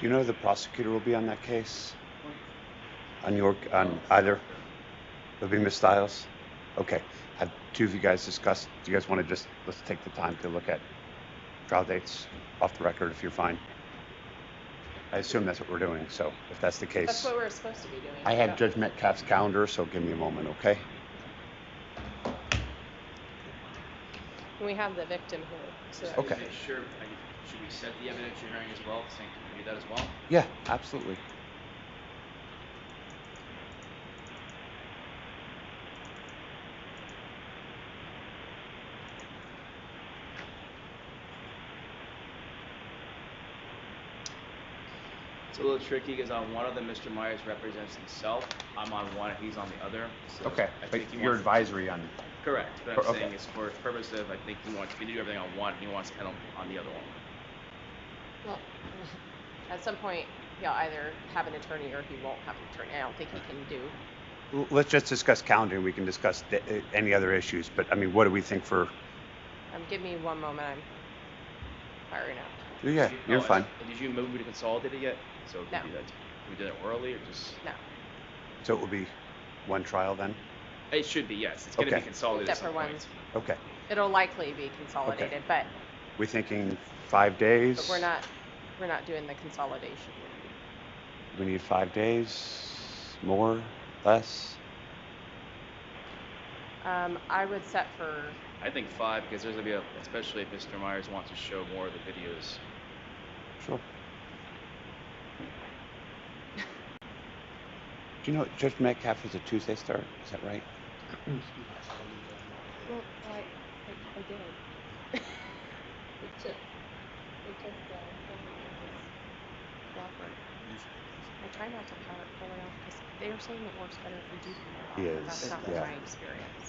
Do you know who the prosecutor will be on that case? On either? It'll be Ms. Stiles? Okay. Have two of you guys discussed? Do you guys want to just, let's take the time to look at trial dates off the record if you're fine? I assume that's what we're doing, so if that's the case. That's what we're supposed to be doing. I had Judge Metcalf's calendar, so give me a moment, okay? We have the victim here. So Okay. Sure. Should we set the evidence you're hearing as well? Can we do that as well? Yeah, absolutely. It's a little tricky because on one of them, Mr. Myers represents himself. I'm on one, he's on the other. So Okay, I but think your advisory on... Correct, but I'm Okay. saying is for purpose of, I think he wants me to do everything on one, he wants to handle on the other one. well, at some point, he'll either have an attorney or he won't have an attorney. I don't think he can do. Let's just discuss calendar. We can discuss any other issues, but I mean, what do we think for... Give me one moment. I'm firing up. Yeah, you're fine. Did you move me to consolidate it yet? So No. We did it early or just? No. So it will be one trial then? It should be, yes. It's going to Okay. be consolidated Except at for some one. point. Okay. It'll likely be consolidated, Okay. but We're thinking 5 days? we're not doing the consolidation. We need 5 days? More? Less? I would set for, I think 5 because there's going to be especially if Mr. Myers wants to show more of the videos. Sure. Do you know Judge Metcalf is a Tuesday start? Is that right? well, I did. We took Robert. I try not to power it fully off because they were saying it works better if we do turn it off. He but is, that's not yeah. my experience.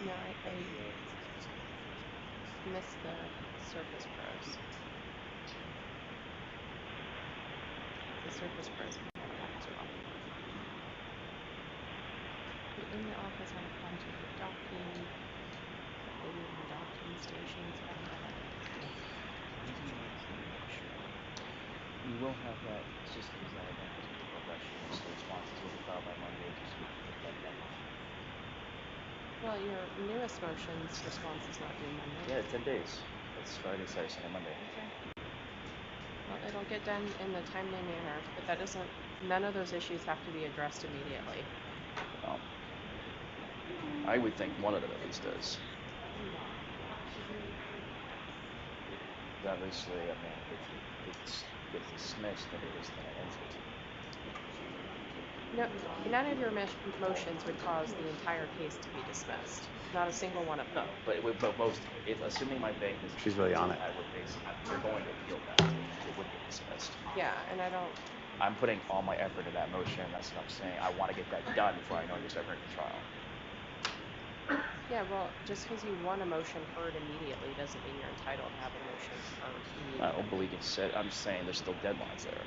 No, I missed the Surface Pros. The Surface Pros have that one as well. In the office, I have fun to do docking, maybe even docking stations. I don't know. We will have that system design because of the progression of the responses will be filed by Monday just so we can get that done. Well, your newest motion's response is not due Monday. Yeah, 10 days. It's Friday, Saturday, Sunday, Monday. Okay. Well, it'll get done in the timely manner, but that doesn't, none of those issues have to be addressed immediately. Well, I would think one of them at least does. Obviously, I mean, if it gets dismissed, then it is then it ends it. No, none of your motions would cause the entire case to be dismissed. Not a single one of them. No, but most, if assuming my bank is, She's really on it. I would they're going to appeal that. It would get dismissed. Yeah, and I don't. I'm putting all my effort in that motion. That's what I'm saying. I want to get that done before I know you're starting the trial. Yeah, well, just because you want a motion heard immediately doesn't mean you're entitled to have a motion heard immediately. I don't believe you said. I'm just saying there's still deadlines there.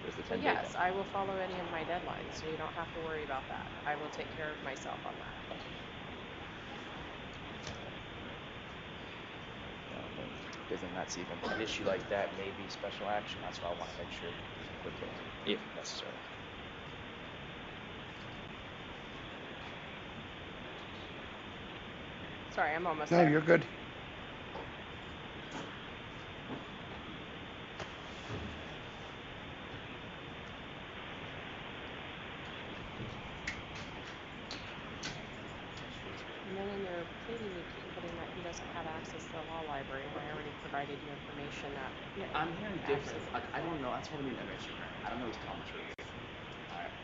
There's the 10-day Yes, I will follow any of my deadlines, so you don't have to worry about that. I will take care of myself on that. Because then that's even an issue like that may be special action. That's why I want to make sure quickly, if necessary. Sorry, I'm almost No, there. you're good. And then in your pleading, you keep putting that he doesn't have access to the law library, and I already provided you information that. Yeah, I'm hearing different. Like, I don't know. That's what I mean. I don't know who's telling the truth. Alright.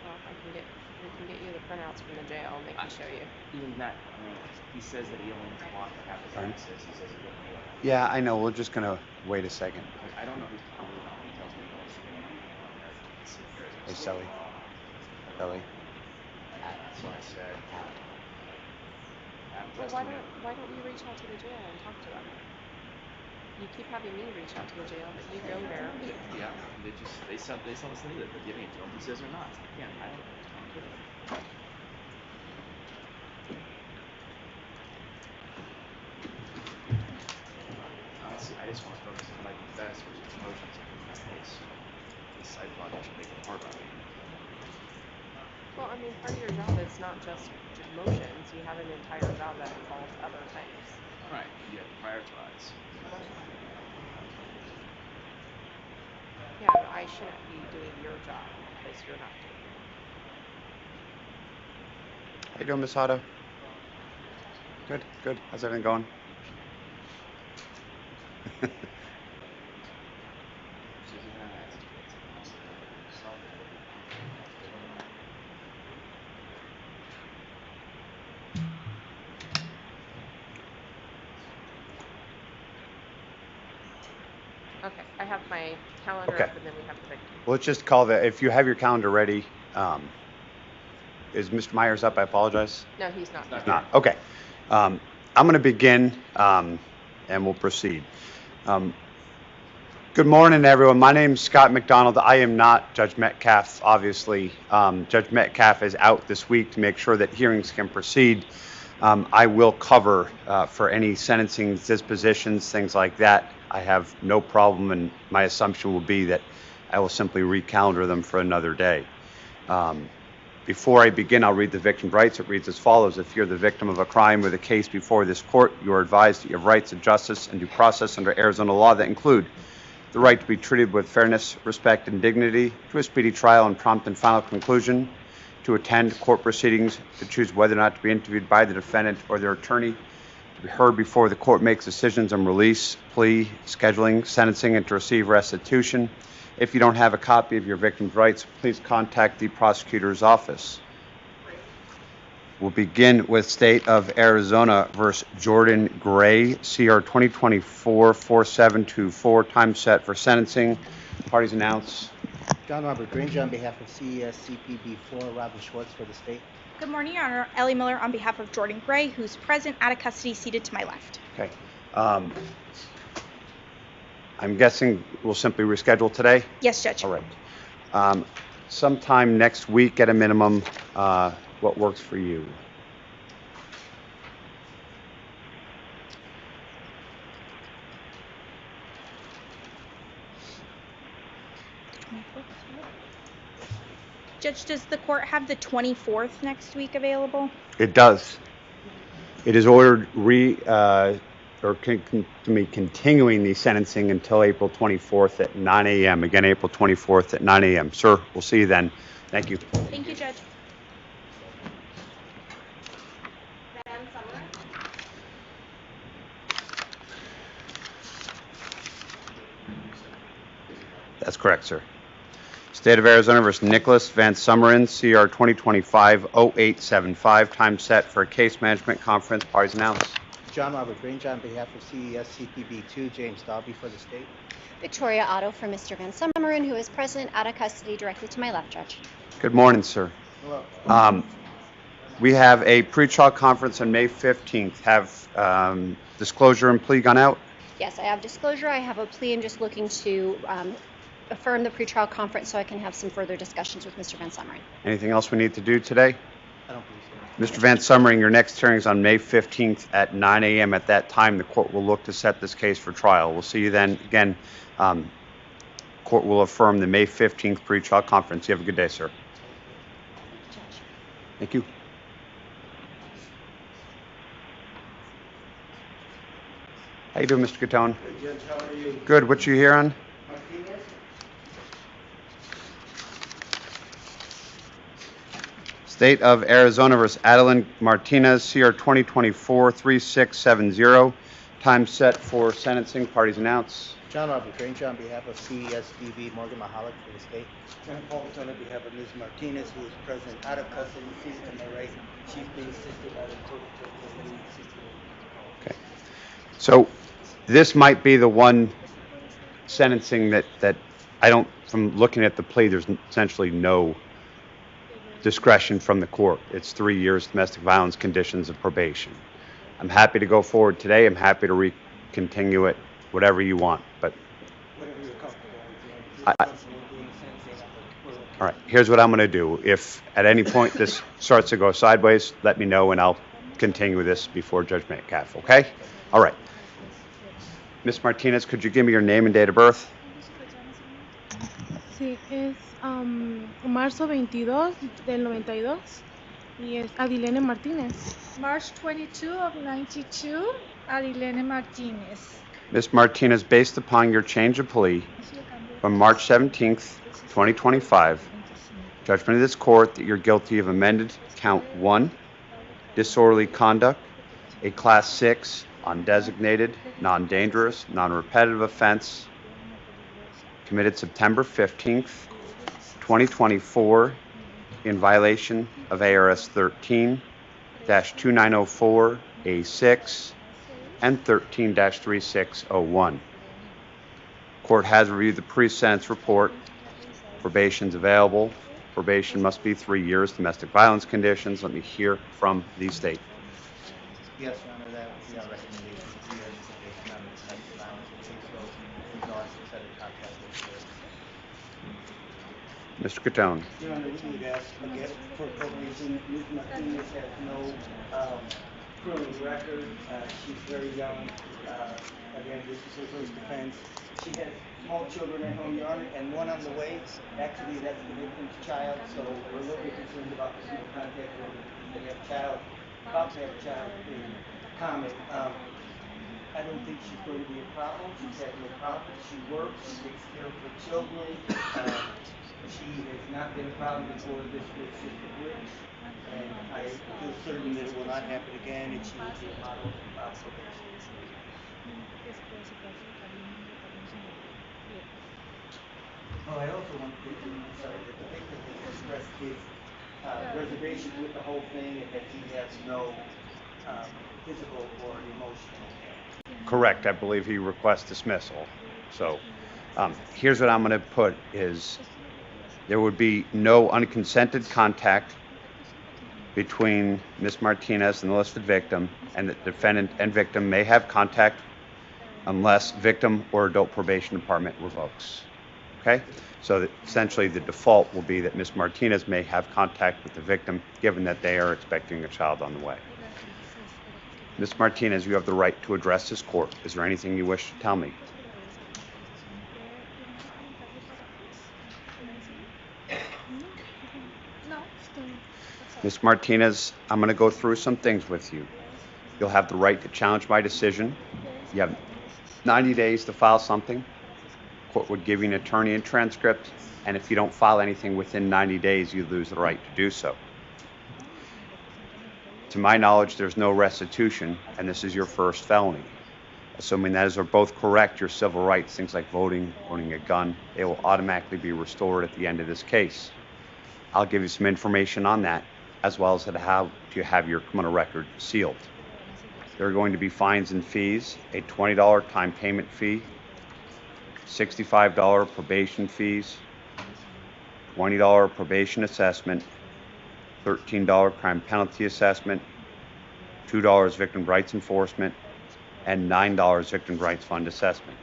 Well, we can get you the printouts from the jail, and they can show you. Even that, I mean, he says that he only wants to have his access. He says he doesn't need it. Yeah, I know. We're just going to wait a second. Like, I don't know who's telling me. He tells me this. Hey, Sally. Sally. That's what I said. Well, why don't you reach out to the jail and talk to them? You keep having me reach out to the jail, but you go there. Yeah, they sell us that they're giving it to him. He says they're not. Again, I don't know. I mean, part of your job is not just motions. You have an entire job that involves other things. Right. You have to prioritize. Yeah, but I shouldn't be doing your job because you're not doing it. How you doing, Miss Otto? Good, good. How's everything going? Okay, I have my calendar Okay. up, and then we have the victim. Well, let's just call if you have your calendar ready, is Mr. Myers up? I apologize. No, he's not. He's not. Okay. I'm going to begin, and we'll proceed. Good morning, everyone. My name is Scott McDonald. I am not Judge Metcalf, obviously. Judge Metcalf is out this week to make sure that hearings can proceed. I will cover for any sentencing dispositions, things like that. I have no problem, and my assumption will be that I will simply recalendar them for another day. Before I begin, I'll read the victim's rights. It reads as follows. If you're the victim of a crime with a case before this court, you are advised that you have rights of justice and due process under Arizona law that include the right to be treated with fairness, respect, and dignity, to a speedy trial and prompt and final conclusion, to attend court proceedings, to choose whether or not to be interviewed by the defendant or their attorney, to be heard before the court makes decisions on release, plea, scheduling, sentencing, and to receive restitution. If you don't have a copy of your victim's rights, please contact the prosecutor's office. We'll begin with State of Arizona versus Jordan Gray, CR 2024-4724, time set for sentencing. Parties announce. John Robert Granger on behalf of CES CPB4, Robin Schwartz for the state. Good morning, Your Honor. Ellie Miller on behalf of Jordan Gray, who's present, out of custody, seated to my left. Okay. I'm guessing we'll simply reschedule today? Yes, Judge. All right. Sometime next week at a minimum, what works for you? Judge, does the court have the 24th next week available? It does. It is ordered continuing the sentencing until April 24th at 9 a.m. Again, April 24th at 9 a.m. Sir, we'll see you then. Thank you. Thank you, Judge. That's correct, sir. State of Arizona versus Nicholas Van Summerin, CR 2025-0875. Time set for a case management conference. Parties announced. John Robert Granger on behalf of CES CPB2, James Dalby for the state. Victoria Otto for Mr. Van Summerin, who is present, out of custody, directly to my left, Judge. Good morning, sir. Hello. We have a pretrial conference on May 15th. Have disclosure and plea gone out? Yes, I have disclosure. I have a plea. I'm just looking to affirm the pretrial conference so I can have some further discussions with Mr. Van Summerin. Anything else we need to do today? I don't believe so. Mr. Van Summerin, your next hearing is on May 15th at 9 a.m. At that time, the court will look to set this case for trial. We'll see you then. Again, court will affirm the May 15th pretrial conference. You have a good day, sir. Judge. Thank you. How you doing, Mr. Catone? Good, Judge. How are you? Good. What you here on? Martinez? State of Arizona versus Adeline Martinez, CR 2024-3670. Time set for sentencing. Parties announced. John Robert Granger on behalf of CES DB Morgan Mahalik for the state. John Paulson on behalf of Ms. Martinez, who is present out of custody, seated to my right. She's being assisted by the total Okay. So this might be the one sentencing that I don't, from looking at the plea, there's essentially no discretion from the court. It's 3 years domestic violence conditions of probation. I'm happy to go forward today. I'm happy to continue it, whatever you want. But whatever you're comfortable with. All right, here's what I'm going to do. If at any point this starts to go sideways, let me know and I'll continue this before Judge Metcalf, okay? All right. Ms. Martinez, could you give me your name and date of birth? Sí, es marzo 22 del 92 y es Adilene Martínez. March 22 of 92, Adilene Martinez. Ms. Martinez, based upon your change of plea from March 17th, 2025, judgment of this court that you're guilty of amended count 1, disorderly conduct, a class 6, undesignated, non-dangerous, non-repetitive offense committed September 15th, 2024 in violation of ARS 13-2904A6 and 13-3601. Court has reviewed the pre-sentence report. Probation's available. Probation must be 3 years. Domestic violence conditions. Let me hear from the state. Yes, Your Honor, that would be our recommendation. 3 years probation on the domestic violence case, so we've already set a contract with the Mr. Catone. Your Honor, we would ask again for probation. Ms. Martinez has no criminal record. She's very young. Again, this is her first offense. She has small children at home, Your Honor, and one on the way. Actually, that's the victim's child, so we're a little bit concerned about the single contact order because they have about to have a child in common. I don't think she's going to be a problem. She's had no problems. She works. She takes care of her children. She has not been a problem before. This was just a glitch, and I feel certain that it will not happen again, and she will be a model of probation. Oh, I also want to sorry, that the victim has expressed his reservation with the whole thing, and that he has no physical or emotional damage. Correct. I believe he requests dismissal. So here's what I'm going to put is there would be no unconsented contact between Ms. Martinez and the listed victim, and the defendant and victim may have contact unless victim or adult probation department revokes. Okay? So that essentially the default will be that Ms. Martinez may have contact with the victim given that they are expecting a child on the way. Ms. Martinez, you have the right to address this court. Is there anything you wish to tell me? Ms. Martinez, I'm going to go through some things with you. You'll have the right to challenge my decision. You have 90 days to file something. Court would give you an attorney and transcript, and if you don't file anything within 90 days, you lose the right to do so. To my knowledge, there's no restitution, and this is your first felony. Assuming those are both correct, your civil rights, things like voting, owning a gun, they will automatically be restored at the end of this case. I'll give you some information on that, as well as how to have your criminal record sealed. There are going to be fines and fees, a $20 time payment fee, $65 probation fees, $20 probation assessment, $13 crime penalty assessment, $2 victim rights enforcement, and $9 victim rights fund assessment,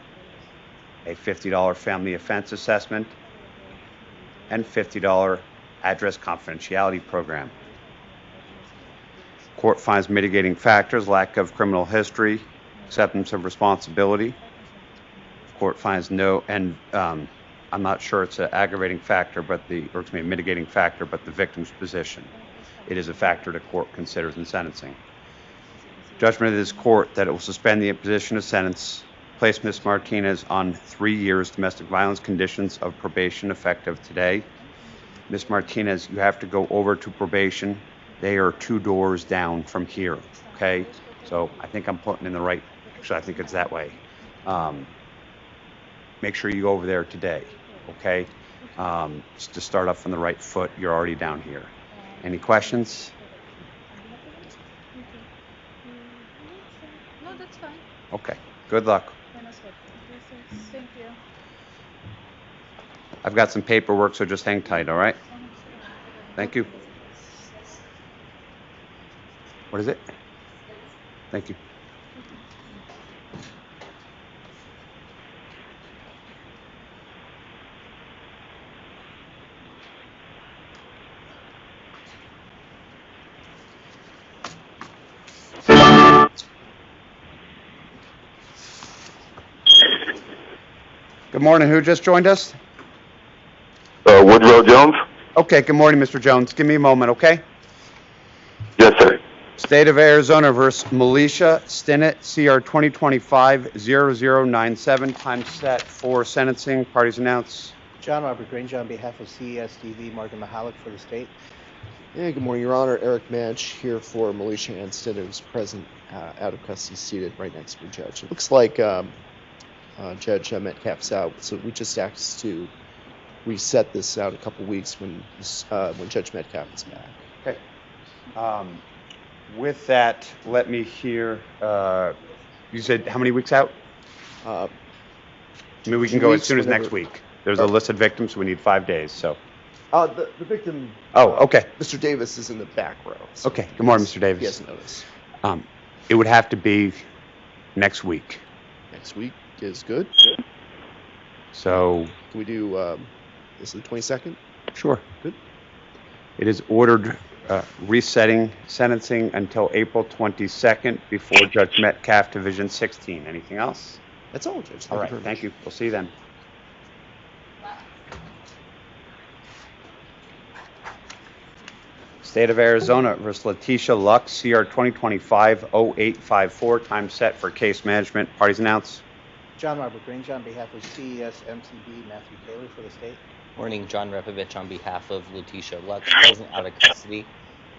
a $50 family offense assessment, and $50 address confidentiality program. Court finds mitigating factors: lack of criminal history, acceptance of responsibility. Court finds no, and I'm not sure it's an aggravating factor, but mitigating factor, but the victim's position. It is a factor the court considers in sentencing. Judgment of this court that it will suspend the imposition of sentence, place Ms. Martinez on 3 years domestic violence conditions of probation effective today. Ms. Martinez, you have to go over to probation. They are 2 doors down from here, okay? So I think I'm putting in the right, actually I think it's that way. Make sure you go over there today, okay? Just to start off on the right foot, you're already down here. Any questions? No, that's fine. Okay, good luck. Thank you. I've got some paperwork, so just hang tight, all right? Thank you. What is it? Thank you. Good morning. Who just joined us? Jones? Okay, good morning, Mr. Jones. Give me a moment, okay? Yes, sir. State of Arizona versus Militia, Stinit, CR 2025-0097. Time set for sentencing. Parties announced. John Robert Granger on behalf of CESDV, Morgan Mahalik for the state. Yeah, good morning, Your Honor. Eric Manch here for Militia and Stinit, who's present out of custody, seated right next to the judge. It looks like Judge Metcalf's out, so we just asked to reset this out a couple weeks when Judge Metcalf is back. Okay. With that, let me hear, you said how many weeks out? I mean, we can go as soon as next week. There's a listed victim, so we need 5 days, so. The victim. Oh, okay. Mr. Davis is in the back row. So Okay, good morning, Mr. Davis. He has notice. It would have to be next week. Next week is good. So. Can we do, this is the 22nd? Sure. Good. It is ordered resetting sentencing until April 22nd before Judge Metcalf, Division 16. Anything else? That's all, Judge. All right, thank you. We'll see you then. State of Arizona versus Letitia Lux, CR 2025-0854. Time set for case management. Parties announced. John Robert Granger on behalf of CES MCB, Matthew Taylor for the state. Morning, John Repovich on behalf of Letitia Lux, present out of custody.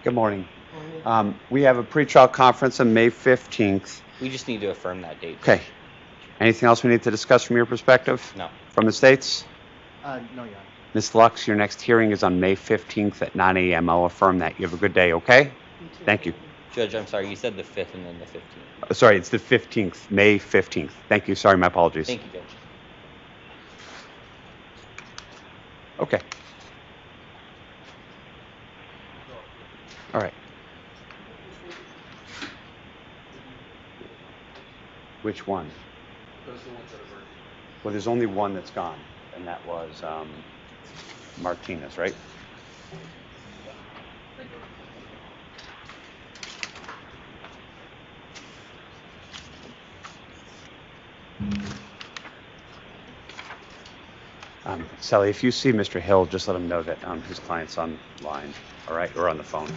Good morning. We have a pretrial conference on May 15th. We just need to affirm that date. Okay. Anything else we need to discuss from your perspective? No. From the states? No, Your Honor. Ms. Lux, your next hearing is on May 15th at 9 a.m. I'll affirm that. You have a good day, okay? Thank you. Judge, I'm sorry, you said the 5th and then the 15th. Sorry, it's the 15th, May 15th. Thank you. Sorry, my apologies. Thank you, Judge. Okay. All right. Which one? Well, there's only one that's gone, and that was Martinez, right? Sally, if you see Mr. Hill, just let him know that his client's online, all right, or on the phone.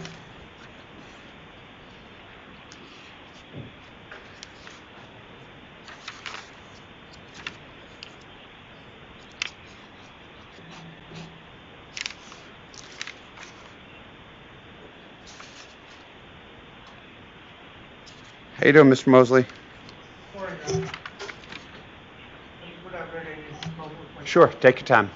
How you doing, Mr. Mosley? Sure, take your time.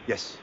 Yes.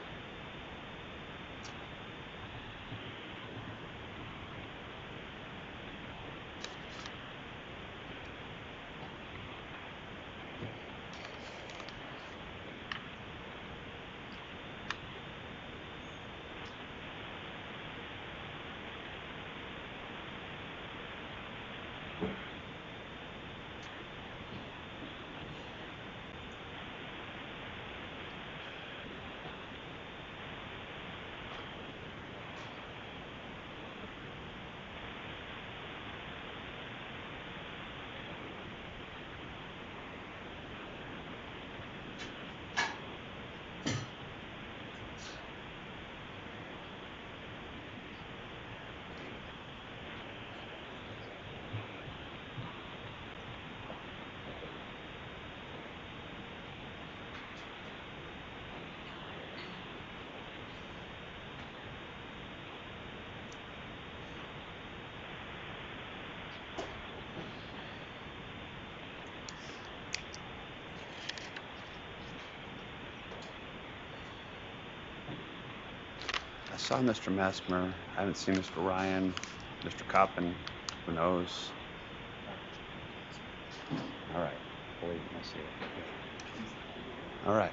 saw Mr. Messmer. I haven't seen Mr. Ryan, Mr. Coppin. Who knows? All right. Believe me, I see it. All right.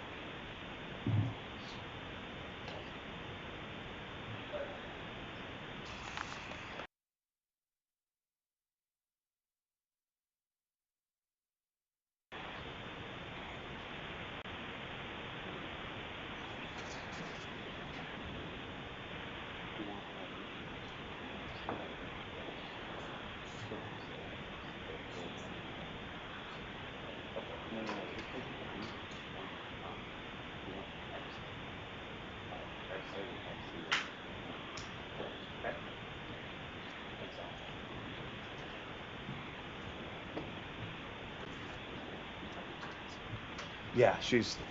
Yeah,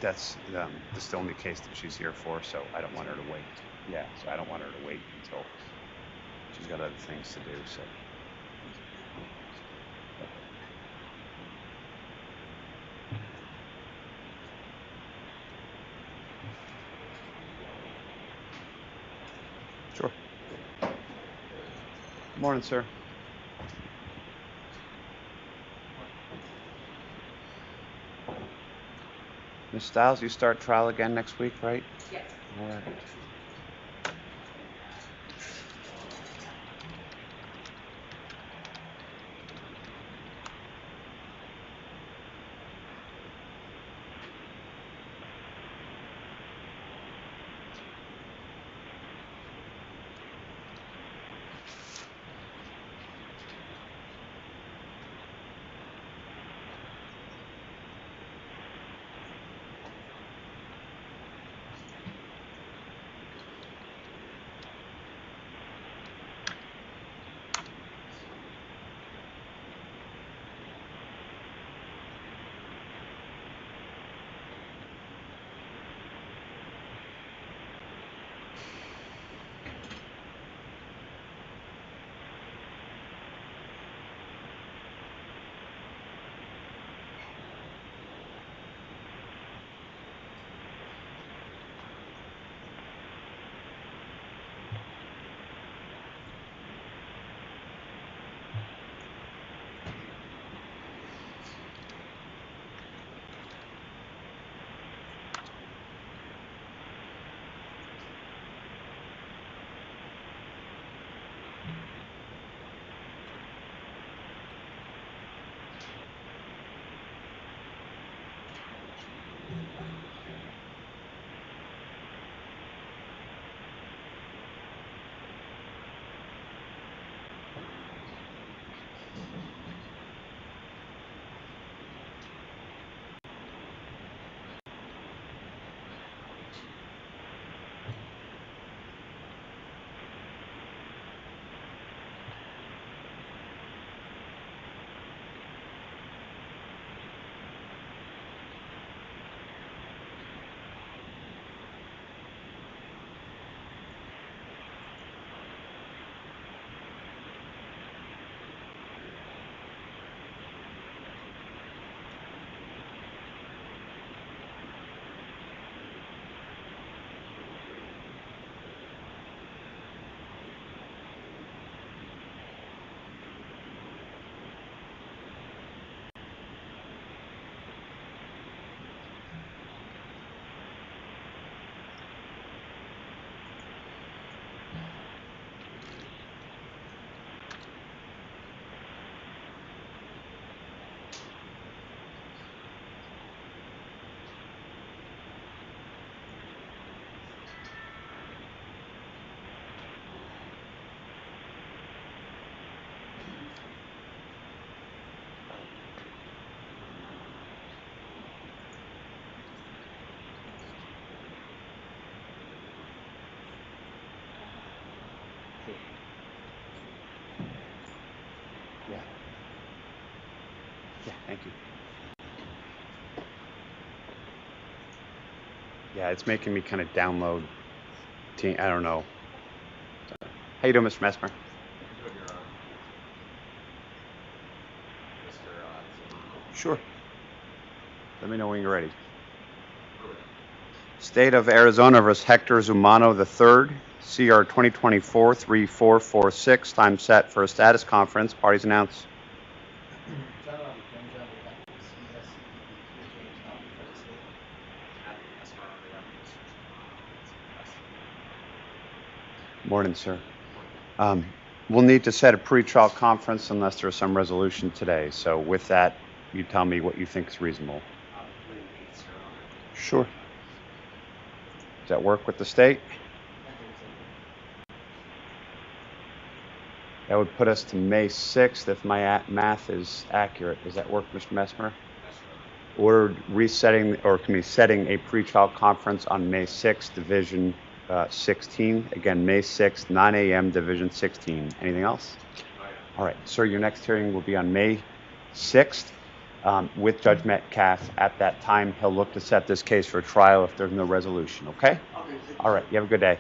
that's the only case that she's here for, so I don't want her to wait. Yeah, so I don't want her to wait until she's got other things to do, so. Sure. Morning, sir. Ms. Stiles, you start trial again next week, right? Yes. All right. Yeah. Yeah, thank you. Yeah, it's making me kind of download. I don't know. How you doing, Mr. Messmer? Good, Your Honor. Sure. Let me know when you're ready. Ruben. State of Arizona versus Hector Zumano III. CR 2024-3446, time set for a status conference. Parties announce. Morning, sir. We'll need to set a pretrial conference unless there's some resolution today. So with that, you tell me what you think is reasonable. Sure. Does that work with the state? That would put us to May 6th if my math is accurate. Does that work, Mr. Messmer? Ordered resetting, or can be setting a pretrial conference on May 6th, Division 16. Again, May 6th, 9 a.m., Division 16. Anything else? All right, sir, your next hearing will be on May 6th with Judge Metcalf. At that time, he'll look to set this case for trial if there's no resolution, okay? All right, you have a good day.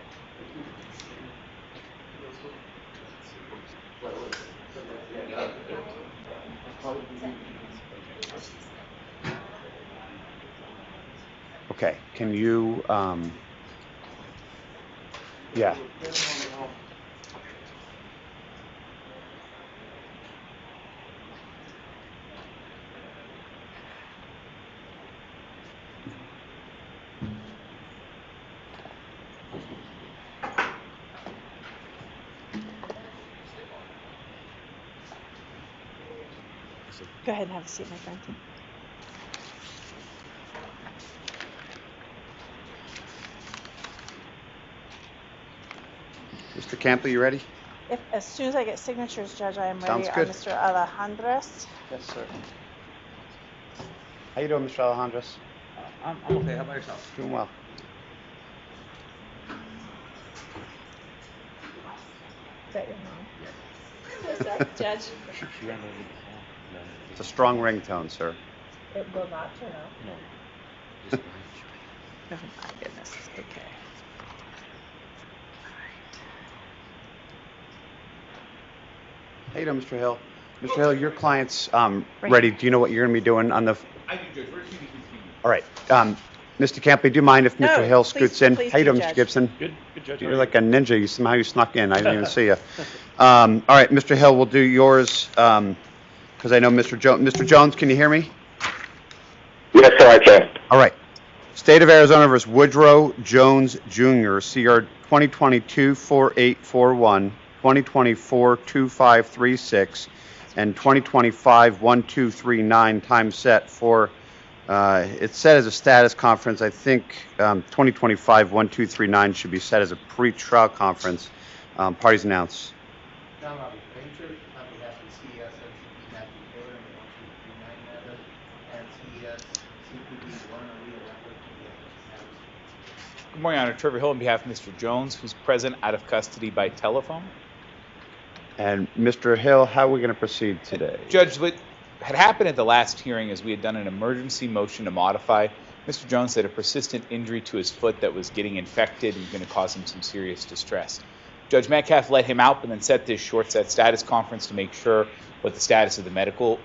Okay, can you, yeah. Go ahead and have a seat, my friend. Mr. Campley, you ready? As soon as I get signatures, Judge, I am Sounds ready. good. Mr. Alejandras. Yes, sir. How you doing, Mr. Alejandras? I'm okay. How about yourself? Doing well. Is that your mom? What's that, Judge? She ran over the phone. No. It's a strong ringtone, sir. It will not turn off. No. Just Oh my goodness. Okay. How you doing, Mr. Hill? Mr. Hill, your client's Right. ready. Do you know what you're going to be doing on the... I do, Judge. We're excuse me. All right. Mr. Campley, do you mind if Mr. No, Hill please- scoots in? please How you do, doing, Mr. Judge. Gibson? Good, Judge. You're like a ninja. Somehow you snuck in. I didn't even see you. All right, Mr. Hill, we'll do yours because I know Mr. Jones. Mr. Jones, can you hear me? Yes, sir, I can. All right. State of Arizona versus Woodrow Jones Jr., CR 2022-4841, 2024-2536, and 2025-1239, time set for, it's set as a status conference. I think 2025-1239 should be set as a pre-trial conference. Parties announce. John Robbie Painter, on behalf of CES and Matthew Taylor, and 1239 matter, and CES CPB Warner Real Network to the matters. Good morning, Honor. Trevor Hill on behalf of Mr. Jones, who's present out of custody by telephone. And Mr. Hill, how are we going to proceed today? Judge, what had happened at the last hearing is we had done an emergency motion to modify. Mr. Jones had a persistent injury to his foot that was getting infected and going to cause him some serious distress. Judge Metcalf let him out and then set this short set status conference to make sure what the status of the medical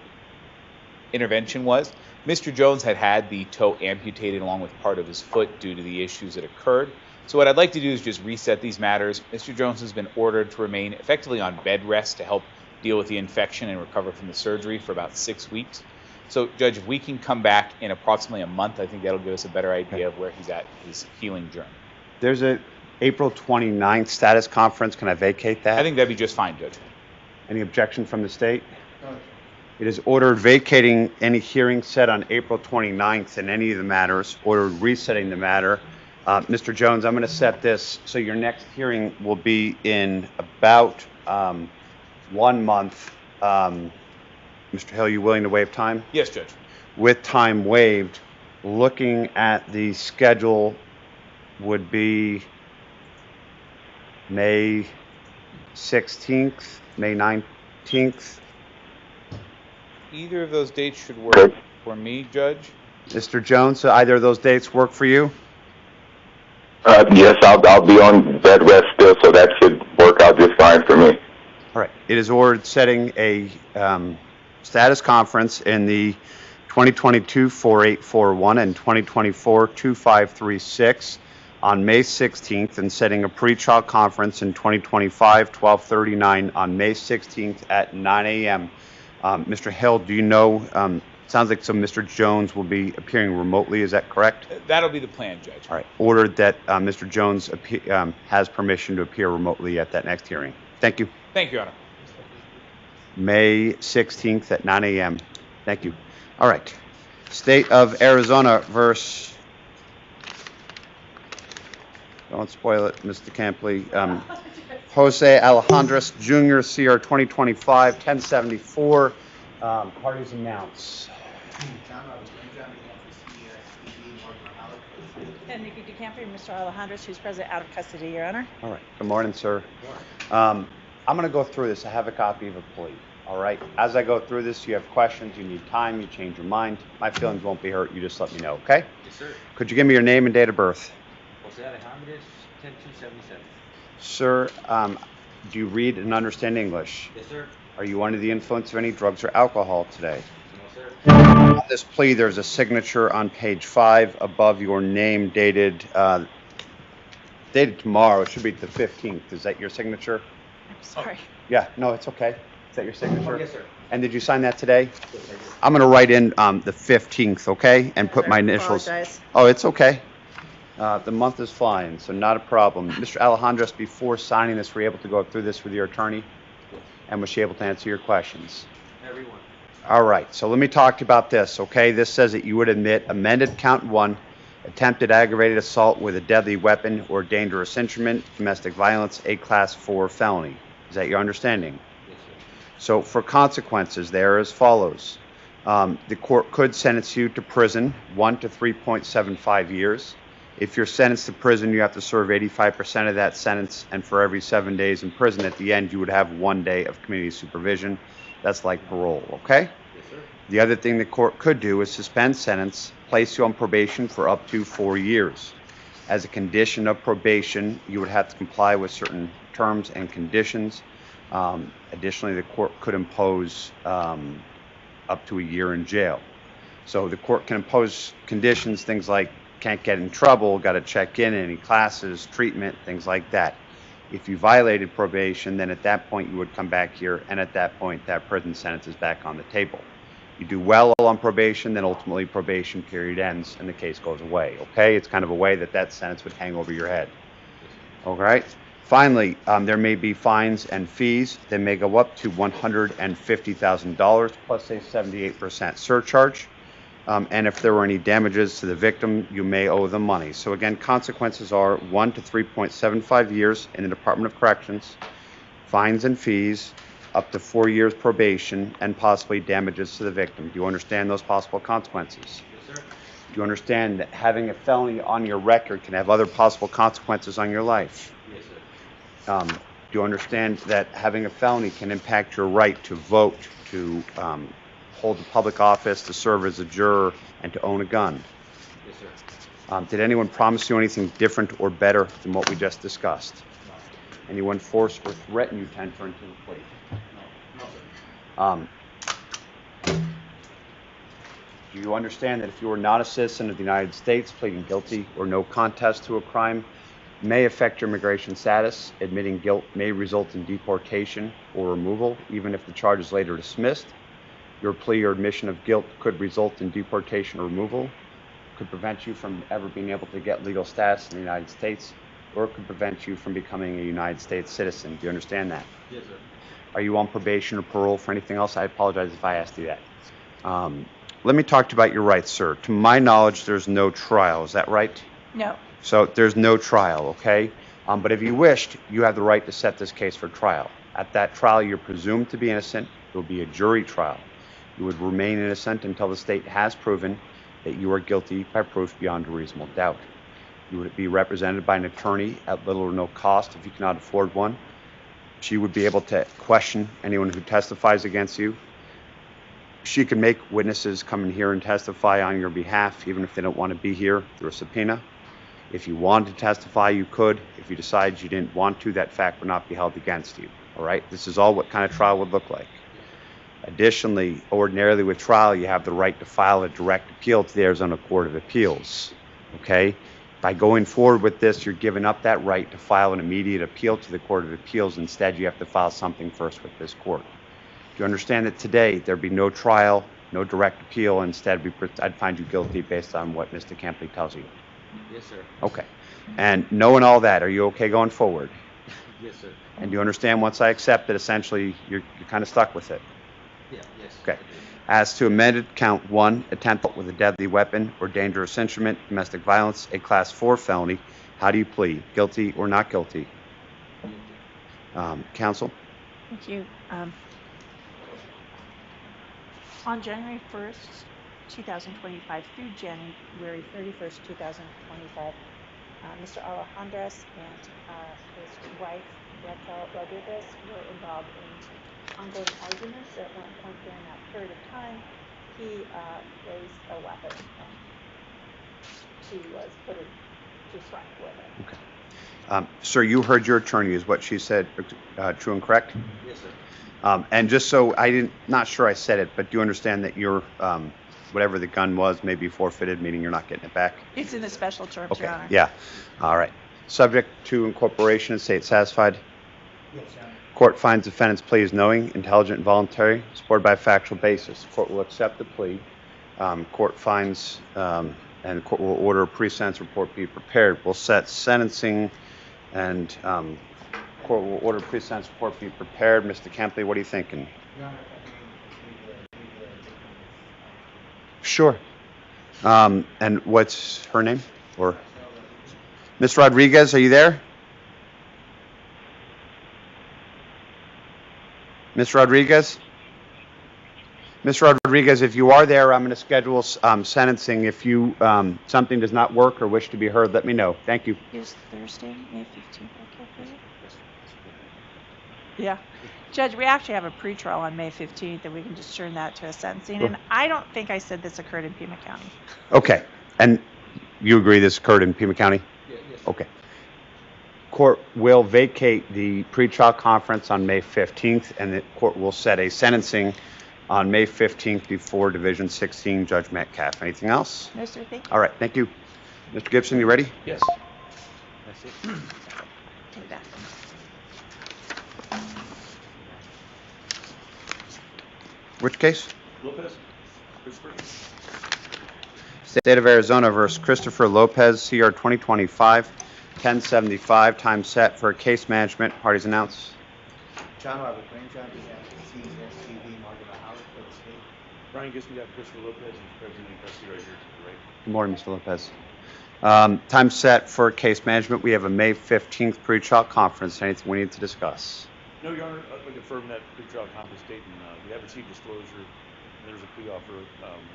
intervention was. Mr. Jones had had the toe amputated along with part of his foot due to the issues that occurred. So what I'd like to do is just reset these matters. Mr. Jones has been ordered to remain effectively on bed rest to help deal with the infection and recover from the surgery for about 6 weeks. So, Judge, if we can come back in approximately a month, I think that'll give us a better idea of where he's at his healing journey. There's a April 29th status conference. Can I vacate that? I think that'd be just fine, Judge. Any objection from the state? No, It is ordered vacating any hearing set on April 29th in any of the matters, ordered resetting the matter. Mr. Jones, I'm going to set this so your next hearing will be in about 1 month. Mr. Hill, you willing to waive time? Yes, Judge. With time waived, looking at the schedule would be May 16th, May 19th. Either of those dates should work for me, Judge. Mr. Jones, so either of those dates work for you? Yes, I'll be on bed rest still, so that should work out just fine for me. All right. It is ordered setting a status conference in the 2022-4841 and 2024-2536. on May 16th and setting a pretrial conference in 2025, 1239 on May 16th at 9 a.m. Mr. Hill, do you know, sounds like Mr. Jones will be appearing remotely, is that correct? That'll be the plan, Judge. All right. Ordered that Mr. Jones has permission to appear remotely at that next hearing. Thank you. Thank you, Your Honor. May 16th at 9 a.m. Thank you. All right. State of Arizona versus, don't spoil it, Mr. Campley. Jose Alejandras Jr., CR 2025, 1074. Parties announced. And Nikki DeCampi and Mr. Alejandras, who's present out of custody, Your Honor. All right. Good morning, sir. I'm going to go through this. I have a copy of a plea. All right. As I go through this, you have questions, you need time, you change your mind. My feelings won't be hurt. You just let me know, okay? Yes, sir. Could you give me your name and date of birth? Jose Alejandez, 10277. Sir, do you read and understand English? Yes, sir. Are you under the influence of any drugs or alcohol today? No, sir. On this plea, there's a signature on page 5 above your name dated tomorrow. It should be the 15th. Is that your signature? I'm sorry. Yeah, no, it's okay. Is that your signature? Oh, yes, sir. And did you sign that today? Yes, I did. I'm going to write in the 15th, okay? And put my I initials. apologize. Oh, it's okay. The month is flying, so not a problem. Mr. Alejandras, before signing this, were you able to go through this with your attorney? Yes. And was she able to answer your questions? Everyone. All right, so let me talk about this, okay? This says that you would admit amended count 1, attempted aggravated assault with a deadly weapon or dangerous instrument, domestic violence, a class 4 felony. Is that your understanding? Yes, sir. So for consequences, they are as follows. The court could sentence you to prison 1 to 3.75 years. If you're sentenced to prison, you have to serve 85% of that sentence, and for every 7 days in prison, at the end, you would have 1 day of community supervision. That's like parole, okay? Yes, sir. The other thing the court could do is suspend sentence, place you on probation for up to 4 years. As a condition of probation, you would have to comply with certain terms and conditions. Additionally, the court could impose up to a year in jail. So the court can impose conditions, things like can't get in trouble, got to check in any classes, treatment, things like that. If you violated probation, then at that point you would come back here, and at that point that prison sentence is back on the table. You do well on probation, then ultimately probation period ends and the case goes away, okay? It's kind of a way that sentence would hang over your head, all right? Finally, there may be fines and fees that may go up to $150,000 plus a 78% surcharge. And if there were any damages to the victim, you may owe them money. So again, consequences are 1 to 3.75 years in the Department of Corrections, fines and fees, up to 4 years probation, and possibly damages to the victim. Do you understand those possible consequences? Yes, sir. Do you understand that having a felony on your record can have other possible consequences on your life? Yes, sir. Do you understand that having a felony can impact your right to vote, to hold a public office, to serve as a juror, and to own a gun? Yes, sir. Did anyone promise you anything different or better than what we just discussed? No. Anyone force or threaten you to enter into the plea? No, sir. Do you understand that if you are not a citizen of the United States, pleading guilty or no contest to a crime may affect your immigration status? Admitting guilt may result in deportation or removal, even if the charge is later dismissed. Your plea or admission of guilt could result in deportation or removal, could prevent you from ever being able to get legal status in the United States, or could prevent you from becoming a United States citizen. Do you understand that? Yes, sir. Are you on probation or parole for anything else? I apologize if I asked you that. Let me talk to you about your rights, sir. To my knowledge, there's no trial. Is that right? No. So there's no trial, okay? But if you wished, you have the right to set this case for trial. At that trial, you're presumed to be innocent. It will be a jury trial. You would remain innocent until the state has proven that you are guilty by proof beyond a reasonable doubt. You would be represented by an attorney at little or no cost if you cannot afford one. She would be able to question anyone who testifies against you. She can make witnesses come in here and testify on your behalf, even if they don't want to be here through a subpoena. If you wanted to testify, you could. If you decided you didn't want to, that fact would not be held against you. All right? This is all what kind of trial would look like. Additionally, ordinarily with trial, you have the right to file a direct appeal to the Arizona Court of Appeals. Okay? By going forward with this, you're giving up that right to file an immediate appeal to the Court of Appeals. Instead, you have to file something first with this court. Do you understand that today there'd be no trial, no direct appeal? Instead, I'd find you guilty based on what Mr. Campley tells you? Yes, sir. Okay. And knowing all that, are you okay going forward? Yes, sir. And do you understand once I accept it, essentially, you're kind of stuck with it? Yeah, yes. Okay. As to amended count 1, attempt with a deadly weapon or dangerous instrument, domestic violence, a class 4 felony, how do you plead? Guilty or not guilty? Counsel? Thank you. On January 1st, 2025 through January 31st, 2025, Mr. Alejandras and his wife, Raquel Rodriguez, were involved in ongoing arguments. At one point during that period of time, he raised a weapon and she was put to strike with it. Okay. Sir, you heard your attorney. Is what she said true and correct? Yes, sir. And just so not sure I said it, but do you understand that your whatever the gun was may be forfeited, meaning you're not getting it back? It's in the special terms, Okay. Your Honor. Yeah. All right. Subject to incorporation, state satisfied? Yes, Your Honor. Court finds defendant's plea is knowing, intelligent, and voluntary, supported by a factual basis. Court will accept the plea. Court finds and the court will order a pre-sentence report be prepared. We'll set sentencing and court will order pre-sentence report be prepared. Mr. Campley, what are you thinking? Your Honor, Sure. And what's her name? Or Ms. Rodriguez, are you there? Ms. Rodriguez? Ms. Rodriguez, if you are there, I'm going to schedule sentencing. If you something does not work or wish to be heard, let me know. Thank you. Is Thursday, May 15th, okay for you? Yeah. Judge, we actually have a pretrial on May 15th, and we can just turn that to a sentencing. And I don't think I said this occurred in Pima County. Okay. And you agree this occurred in Pima County? Yeah, yes. Okay. Court will vacate the pretrial conference on May 15th, and the court will set a sentencing on May 15th before Division 16, Judge Metcalf. Anything else? No, sir. Thank you. All right. Thank you. Mr. Gibson, you ready? Yes. That's it. Take that. Which case? Lopez. Christopher. State of Arizona versus Christopher Lopez, CR 2025-1075. Time set for case management. Parties announced. John, I have a claim, John, we have CSTV Margaret Howard for the state. Brian Gibson, we have Christopher Lopez, who's president in custody right here to the right. Good morning, Mr. Lopez. Time set for case management. We have a May 15th pretrial conference. Anything we need to discuss? No, Your Honor, I'd like to confirm that pretrial conference date, and we have received disclosure, and there's a plea offer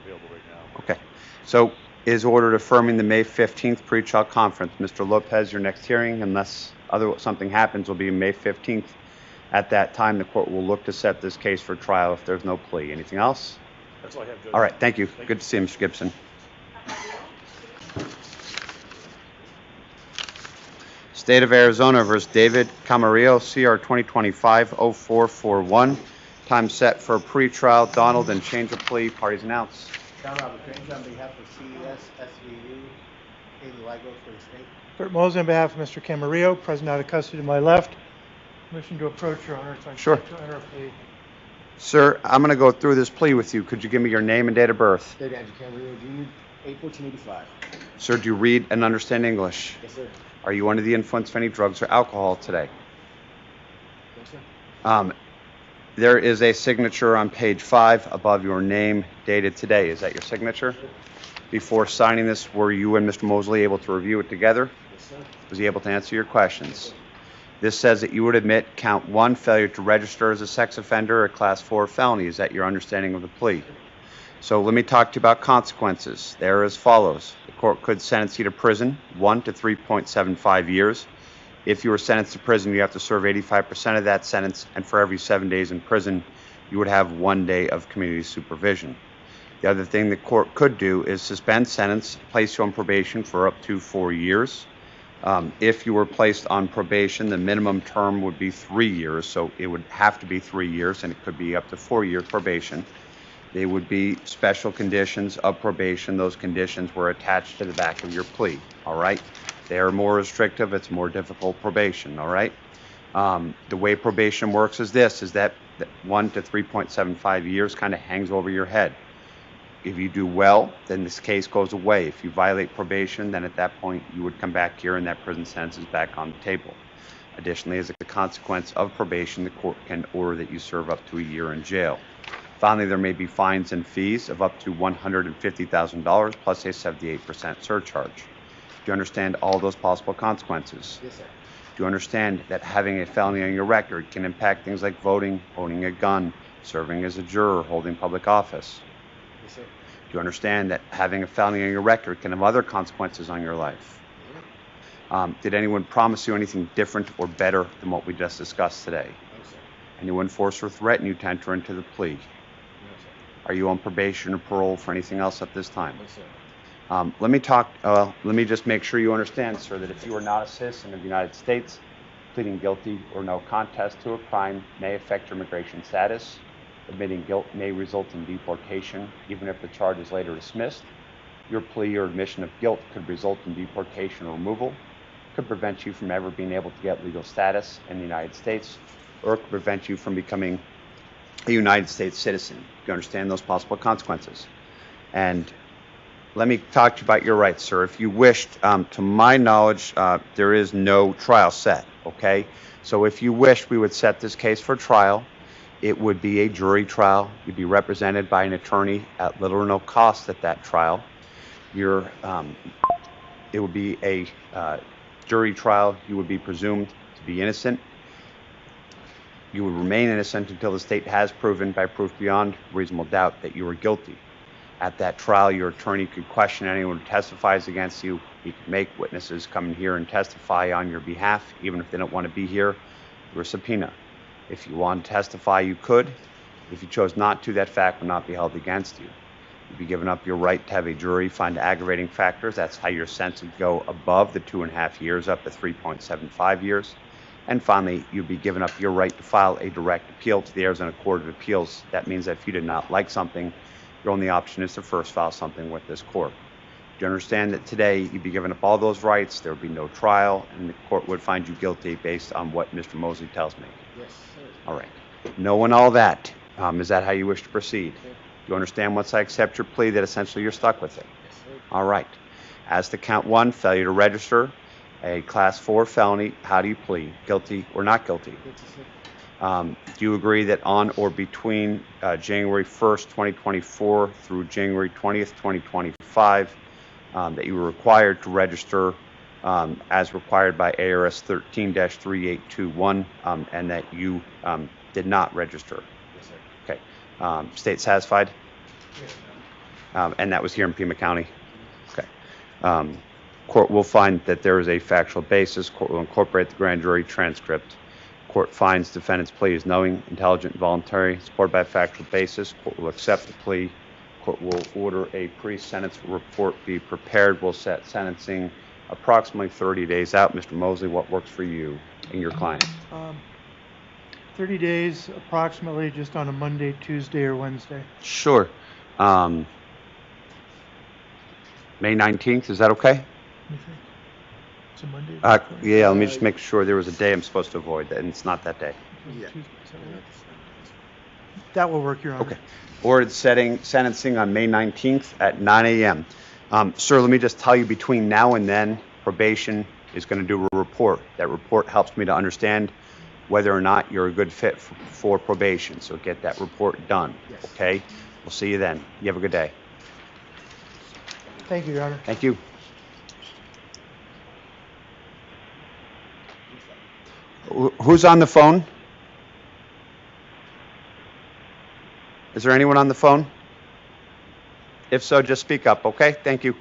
available right now. Okay. So is ordered affirming the May 15th pretrial conference. Mr. Lopez, your next hearing, unless something happens, will be May 15th. At that time, the court will look to set this case for trial if there's no plea. Anything else? That's all I have, Judge. All right. Thank you. Good to see you, Mr. Gibson. State of Arizona versus David Camarillo, CR 2025-0441. Time set for pretrial. Donald and change of plea. Parties announced. John, I have a claim, on behalf of CES, SVU, Gallego for the state. Kurt Mosley on behalf of Mr. Camarillo, present out of custody to my left. Permission to approach, Your Honor, so I Sure. to enter a plea. Sir, I'm going to go through this plea with you. Could you give me your name and date of birth? David Andrew Camarillo, Jr., 8/14/85. Sir, do you read and understand English? Yes, sir. Are you under the influence of any drugs or alcohol today? Yes, sir. There is a signature on page 5 above your name dated today. Is that your signature? Sure. Before signing this, were you and Mr. Mosley able to review it together? Yes, sir. Was he able to answer your questions? This says that you would admit count 1, failure to register as a sex offender, a class 4 felony. Is that your understanding of the plea? So let me talk to you about consequences. They're as follows. The court could sentence you to prison, 1 to 3.75 years. If you were sentenced to prison, you have to serve 85% of that sentence, and for every 7 days in prison, you would have 1 day of community supervision. The other thing the court could do is suspend sentence, place you on probation for up to 4 years. If you were placed on probation, the minimum term would be 3 years, so it would have to be 3 years, and it could be up to 4 years probation. They would be special conditions of probation. Those conditions were attached to the back of your plea, all right? They are more restrictive. It's more difficult probation, all right? The way probation works is this, is that 1 to 3.75 years kind of hangs over your head. If you do well, then this case goes away. If you violate probation, then at that point you would come back here and that prison sentence is back on the table. Additionally, as a consequence of probation, the court can order that you serve up to a year in jail. Finally, there may be fines and fees of up to $150,000 plus a 78% surcharge. Do you understand all those possible consequences? Yes, sir. Do you understand that having a felony on your record can impact things like voting, owning a gun, serving as a juror, holding public office? Yes, sir. Do you understand that having a felony on your record can have other consequences on your life? Did anyone promise you anything different or better than what we just discussed today? No, sir. Anyone force or threaten you to enter into the plea? No, sir. Are you on probation or parole for anything else at this time? No, sir. Let me just make sure you understand, sir, that if you are not a citizen of the United States, pleading guilty or no contest to a crime may affect your immigration status. Admitting guilt may result in deportation, even if the charge is later dismissed. Your plea or admission of guilt could result in deportation or removal, could prevent you from ever being able to get legal status in the United States, or could prevent you from becoming a United States citizen. Do you understand those possible consequences? And let me talk to you about your rights, sir. If you wished, to my knowledge, there is no trial set, okay? So if you wished, we would set this case for trial. It would be a jury trial. You'd be represented by an attorney at little or no cost at that trial. It would be a jury trial. You would be presumed to be innocent. You would remain innocent until the state has proven by proof beyond reasonable doubt that you were guilty. At that trial, your attorney could question anyone who testifies against you. He could make witnesses come in here and testify on your behalf, even if they don't want to be here, through a subpoena. If you want to testify, you could. If you chose not to, that fact would not be held against you. You'd be given up your right to have a jury find aggravating factors. That's how your sentence would go above the 2.5 years up to 3.75 years. And finally, you'd be given up your right to file a direct appeal to the Arizona Court of Appeals. That means that if you did not like something, your only option is to first file something with this court. Do you understand that today you'd be given up all those rights, there would be no trial, and the court would find you guilty based on what Mr. Mosley tells me? Yes, sir. All right. Knowing all that, is that how you wish to proceed? Yes, sir. Do you understand once I accept your plea that essentially you're stuck with it? Yes, sir. All right. As to count 1, failure to register, a class 4 felony, how do you plead? Guilty or not guilty? Guilty, sir. Do you agree that on or between January 1st, 2024 through January 20th, 2025, that you were required to register as required by ARS 13-3821, and that you did not register? Yes, sir. Okay. State satisfied? Yes, sir. And that was here in Pima County? Okay. Court will find that there is a factual basis. Court will incorporate the grand jury transcript. Court finds defendant's plea is knowing, intelligent, voluntary, supported by a factual basis. Court will accept the plea. Court will order a pre-sentence report be prepared. We'll set sentencing approximately 30 days out. Mr. Mosley, what works for you and your client? 30 days, approximately, just on a Monday, Tuesday, or Wednesday. Sure. May 19th, is that okay? It's a Monday. Yeah, let me just make sure there was a day I'm supposed to avoid, and it's not that day. Yeah. That will work, Your Honor. Okay. Ordered sentencing on May 19th at 9 a.m. Sir, let me just tell you, between now and then, probation is going to do a report. That report helps me to understand whether or not you're a good fit for probation. So get that report done, Yes. okay? We'll see you then. You have a good day. Thank you, Your Honor. Thank you. Who's on the phone? Is there anyone on the phone? If so, just speak up, okay? Thank you.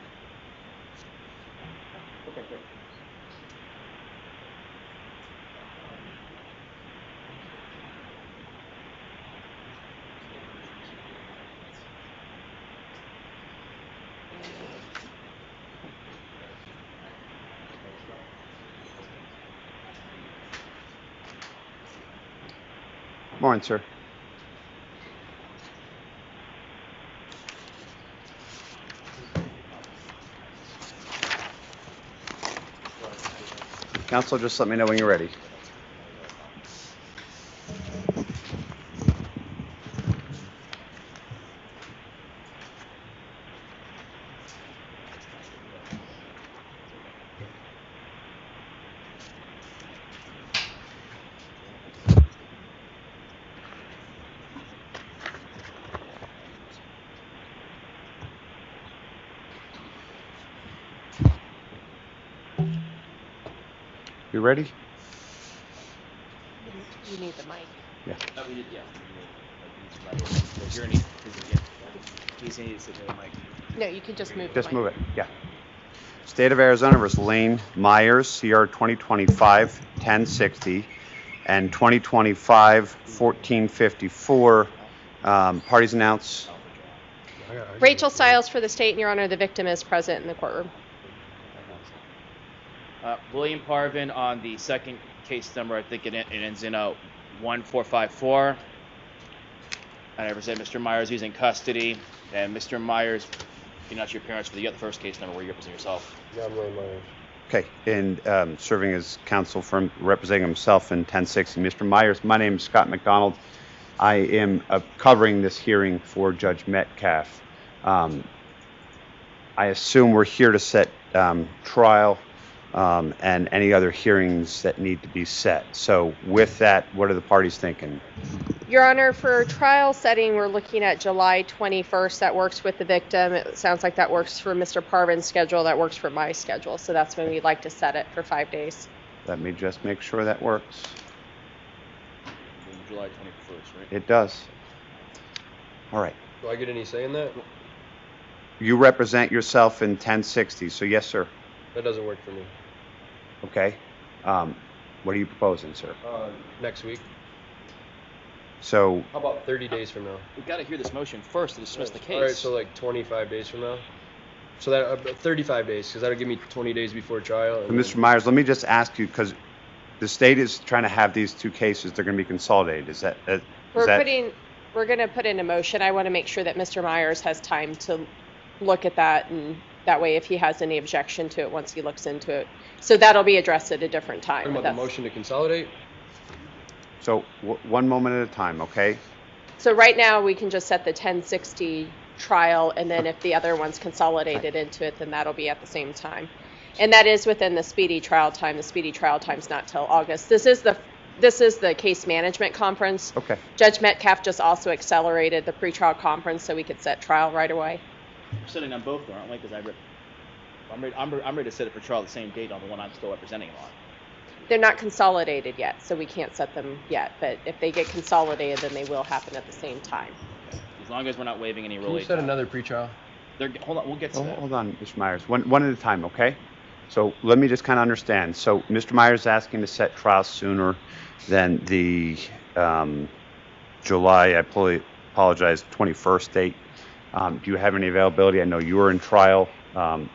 Morning, sir. Council, just let me know when you're ready. You ready? You need the mic. Yeah. Oh, we did, yeah. You're gonna need, he's gonna need to sit near the mic. No, you can just move. Just the mic. move it, yeah. State of Arizona versus Lane Myers, CR 2025-1060 and 2025-1454. Parties announce. Rachel Stiles for the state, and Your Honor, the victim is present in the courtroom. William Parvin on the second case number, I think it ends in 1454. I represent Mr. Myers, who's in custody. And Mr. Myers, you're not your parents, but you got the first case number where you represent yourself. Yeah, I'm William Myers. Okay, and serving as counsel for representing himself in 1060. Mr. Myers, my name is Scott McDonald. I am covering this hearing for Judge Metcalf. I assume we're here to set trial and any other hearings that need to be set. So with that, what are the parties thinking? Your Honor, for trial setting, we're looking at July 21st. That works with the victim. It sounds like that works for Mr. Parvin's schedule. That works for my schedule. So that's when we'd like to set it for 5 days. Let me just make sure that works. July 21st, right? It does. All right. Do I get any say in that? You represent yourself in 1060, so yes, sir. That doesn't work for me. Okay. What are you proposing, sir? Next week. So. How about 30 days from now? We've got to hear this motion first to dismiss the case. All right, so like 25 days from now. So that 35 days, because that'll give me 20 days before trial. And Mr. Myers, let me just ask you, because the state is trying to have these two cases, they're going to be consolidated. Is that? We're going to put in a motion. I want to make sure that Mr. Myers has time to look at that, and that way if he has any objection to it once he looks into it. So that'll be addressed at a different time. Talking about the motion to consolidate? So one moment at a time, okay? So right now we can just set the 1060 trial, and then if the other one's consolidated into it, then that'll be at the same time. And that is within the speedy trial time. The speedy trial time's not till August. This is the case management conference. Okay. Judge Metcalf just also accelerated the pretrial conference so we could set trial right away. We're sitting on both, aren't we? Because I'm ready to set it for trial the same date on the one I'm still representing him on. They're not consolidated yet, so we can't set them yet. But if they get consolidated, then they will happen at the same time. Okay. As long as we're not waiving any Can relation. you set another pretrial? Hold on, we'll get to that. Hold on, Mr. Myers. One at a time, okay? So let me just kind of understand. So Mr. Myers is asking to set trial sooner than the July, I apologize, 21st date. Do you have any availability? I know you were in trial, I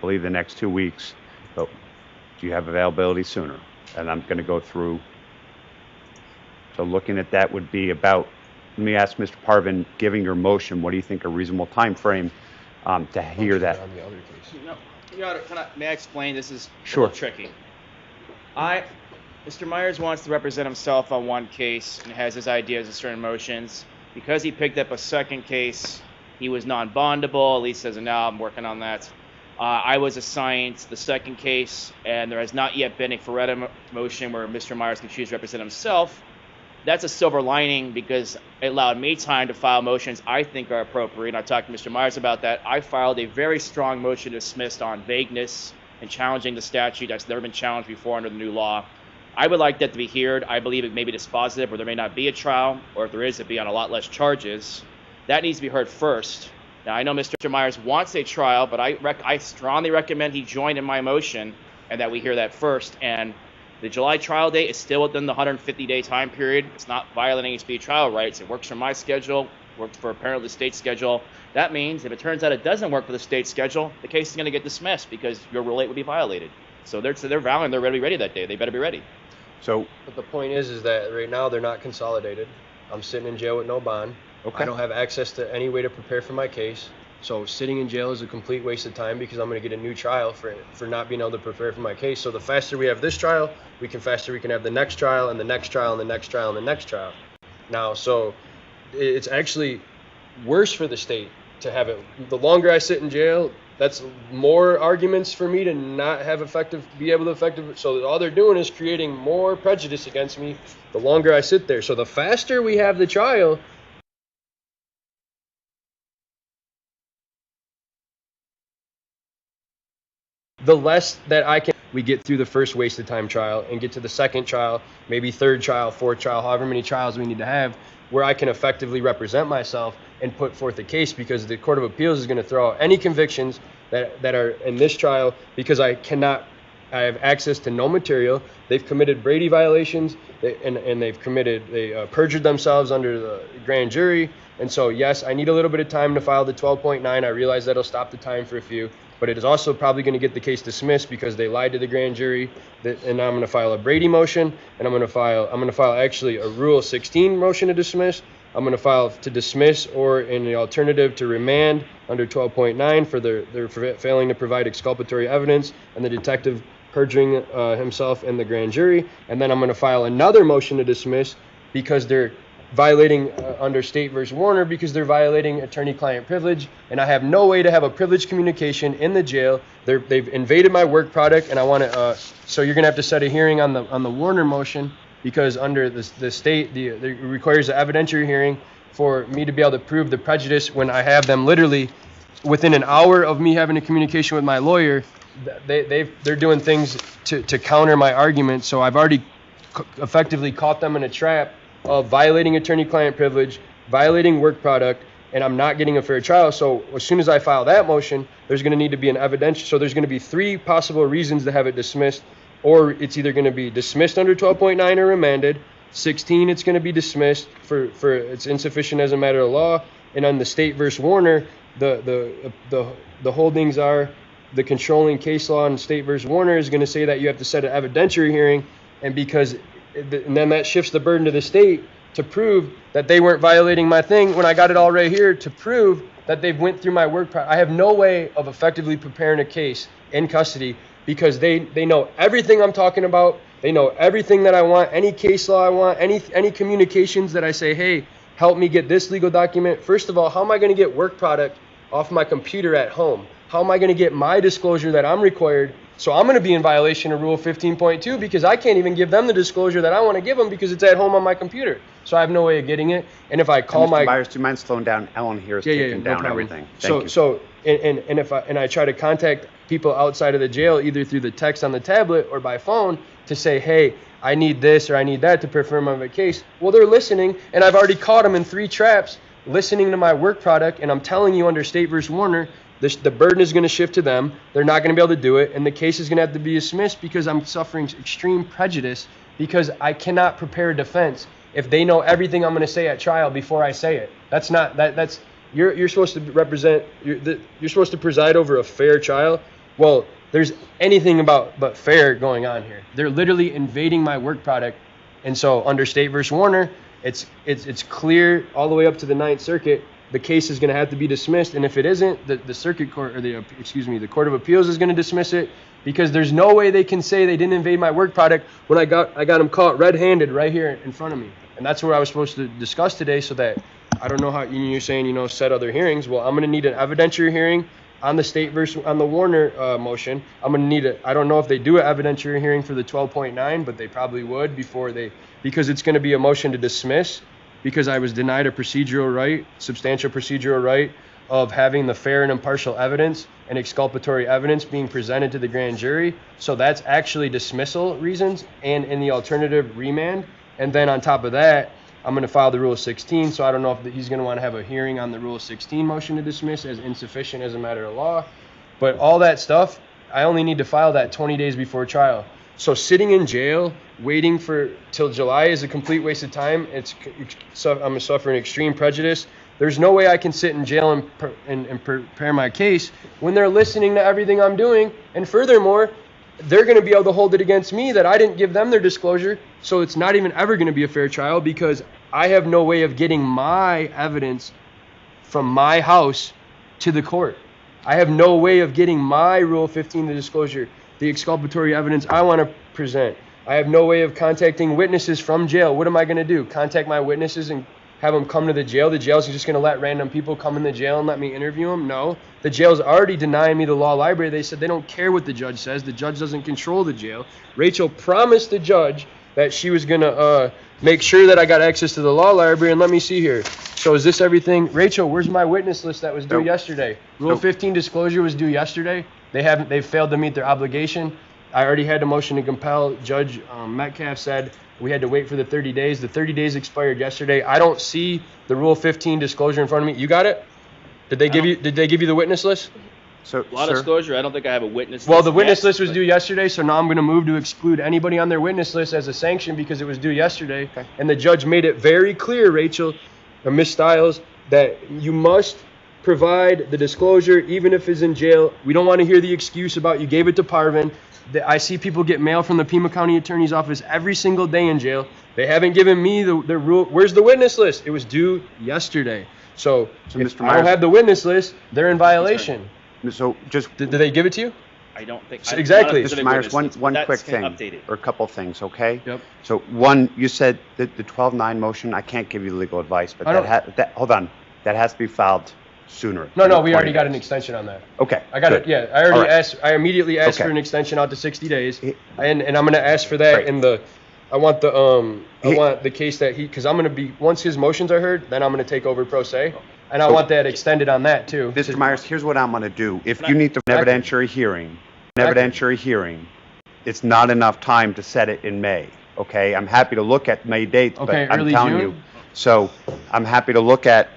believe the next 2 weeks, but do you have availability sooner? And I'm going to go through. So looking at that would be about, let me ask Mr. Parvin, giving your motion, what do you think a reasonable time frame to hear that? On the other case. No, Your Honor, may I explain? This is Sure. a little tricky. Mr. Myers wants to represent himself on one case and has his ideas and certain motions. Because he picked up a second case, he was non-bondable, at least as of now. I'm working on that. I was assigned the second case, and there has not yet been a Ferretta motion where Mr. Myers can choose to represent himself. That's a silver lining because it allowed me time to file motions I think are appropriate. I talked to Mr. Myers about that. I filed a very strong motion dismissed on vagueness and challenging the statute that's never been challenged before under the new law. I would like that to be heard. I believe it may be dispositive, or there may not be a trial, or if there is, it'd be on a lot less charges. That needs to be heard first. Now, I know Mr. Myers wants a trial, but I strongly recommend he join in my motion and that we hear that first. And the July trial date is still within the 150-day time period. It's not violating any speedy trial rights. It works for my schedule, works for apparently the state schedule. That means if it turns out it doesn't work for the state schedule, the case is going to get dismissed because your rule 8 would be violated. So they're vowing they're ready to be ready that day. They better be ready. So, but the point is that right now they're not consolidated. I'm sitting in jail with no bond. Okay. I don't have access to any way to prepare for my case. So sitting in jail is a complete waste of time because I'm going to get a new trial for not being able to prepare for my case. So the faster we have this trial, faster we can have the next trial and the next trial and the next trial and the next trial. Now, so it's actually worse for the state to have it. The longer I sit in jail, that's more arguments for me to not have be able to effective. So all they're doing is creating more prejudice against me the longer I sit there. So the faster we have the trial, the less that we get through the first wasted time trial and get to the second trial, maybe third trial, fourth trial, however many trials we need to have, where I can effectively represent myself and put forth a case, because the Court of Appeals is going to throw out any convictions that are in this trial because I have access to no material. They've committed Brady violations and they've perjured themselves under the grand jury. And so, yes, I need a little bit of time to file the 12.9. I realize that'll stop the time for a few, but it is also probably going to get the case dismissed because they lied to the grand jury. And I'm going to file a Brady motion, and I'm going to file actually a Rule 16 motion to dismiss. I'm going to file to dismiss, or in the alternative to remand under 12.9 for their failing to provide exculpatory evidence and the detective perjuring himself in the grand jury. And then I'm going to file another motion to dismiss because they're violating under State versus Warner, because they're violating attorney-client privilege, and I have no way to have a privileged communication in the jail. They've invaded my work product, and I want to. So you're going to have to set a hearing on the Warner motion, because under the state, it requires an evidentiary hearing for me to be able to prove the prejudice when I have them literally within an hour of me having a communication with my lawyer. They're doing things to counter my argument. So I've already effectively caught them in a trap of violating attorney-client privilege, violating work product, and I'm not getting a fair trial. So as soon as I file that motion, there's going to need to be an evidentiary. So there's going to be 3 possible reasons to have it dismissed, or it's either going to be dismissed under 12.9 or remanded. 16, it's going to be dismissed for it's insufficient as a matter of law. And on the State versus Warner, the holdings are the controlling case law in State versus Warner is going to say that you have to set an evidentiary hearing, and then that shifts the burden to the state to prove that they weren't violating my thing when I got it all right here to prove that they've went through my work product. I have no way of effectively preparing a case in custody because they know everything I'm talking about. They know everything that I want, any case law I want, any communications that I say, hey, help me get this legal document. First of all, how am I going to get work product off my computer at home? How am I going to get my disclosure that I'm required? So I'm going to be in violation of Rule 15.2 because I can't even give them the disclosure that I want to give them because it's at home on my computer. So I have no way of getting it. And if I call Mr. Byers, do you mind slowing down? Ellen here is taking down everything. Thank you. So if I try to contact people outside of the jail, either through the text on the tablet or by phone, to say, hey, I need this or I need that to perform my case, well, they're listening, and I've already caught them in 3 traps listening to my work product, and I'm telling you under State versus Warner, the burden is going to shift to them. They're not going to be able to do it, and the case is going to have to be dismissed because I'm suffering extreme prejudice because I cannot prepare a defense if they know everything I'm going to say at trial before I say it. That's you're supposed to represent, you're supposed to preside over a fair trial. Well, there's anything but fair going on here. They're literally invading my work product, and so under State versus Warner, it's clear all the way up to the 9th Circuit. The case is going to have to be dismissed, and if it isn't, the circuit court, or the Court of Appeals is going to dismiss it because there's no way they can say they didn't invade my work product when I got them caught red-handed right here in front of me. And that's what I was supposed to discuss today, so that I don't know how you're saying, set other hearings. Well, I'm going to need an evidentiary hearing on the State versus on the Warner motion. I'm going to need I don't know if they do an evidentiary hearing for the 12.9, but they probably would because it's going to be a motion to dismiss. Because I was denied a substantial procedural right of having the fair and impartial evidence and exculpatory evidence being presented to the grand jury. So that's actually dismissal reasons and in the alternative remand. And then on top of that, I'm going to file the Rule 16. So I don't know if he's going to want to have a hearing on the Rule 16 motion to dismiss as insufficient as a matter of law. But all that stuff, I only need to file that 20 days before trial. So sitting in jail, waiting till July is a complete waste of time. I'm suffering extreme prejudice. There's no way I can sit in jail and prepare my case when they're listening to everything I'm doing. And furthermore, they're going to be able to hold it against me that I didn't give them their disclosure. So it's not even ever going to be a fair trial because I have no way of getting my evidence from my house to the court. I have no way of getting my Rule 15, the disclosure, the exculpatory evidence I want to present. I have no way of contacting witnesses from jail. What am I going to do? Contact my witnesses and have them come to the jail? The jail's just going to let random people come in the jail and let me interview them? No. The jail's already denying me the law library. They said they don't care what the judge says. The judge doesn't control the jail. Rachel promised the judge that she was going to make sure that I got access to the law library. And let me see here. So is this everything? Rachel, where's my witness list that was due yesterday? Rule 15 disclosure was due yesterday. They've failed to meet their obligation. I already had a motion to compel. Judge Metcalf said we had to wait for the 30 days. The 30 days expired yesterday. I don't see the Rule 15 disclosure in front of me. You got it? Did they give you the witness list? So, law disclosure, I don't think I have a witness list. Well, the witness list was due yesterday, so now I'm going to move to exclude anybody on their witness list as a sanction because it was due yesterday. Okay. And the judge made it very clear, Rachel, or Ms. Stiles, that you must provide the disclosure even if it's in jail. We don't want to hear the excuse about you gave it to Parvin. I see people get mail from the Pima County Attorney's Office every single day in jail. They haven't given me the rule. Where's the witness list? It was due yesterday. So if Mr. I don't have the witness list, they're in violation. So just did they give it to you? I don't think so. Exactly. Mr. Myers, one quick thing, updated. or a couple things, okay? Yep. So one, you said that the 12-9 motion, I can't give you legal advice, but hold on, that has to be filed sooner. No, we already got an extension on that. Okay. I got good. it. Yeah, I already asked. I immediately asked for an extension out to 60 days, and I'm going to ask for that in the. I want the case that because I'm going to be once his motions are heard, then I'm going to take over pro se, and I want that extended on that too. Mr. Myers, here's what I'm going to do. If you need the evidentiary hearing, it's not enough time to set it in May. Okay, I'm happy to look at May dates, but I'm telling you. So I'm happy to look at.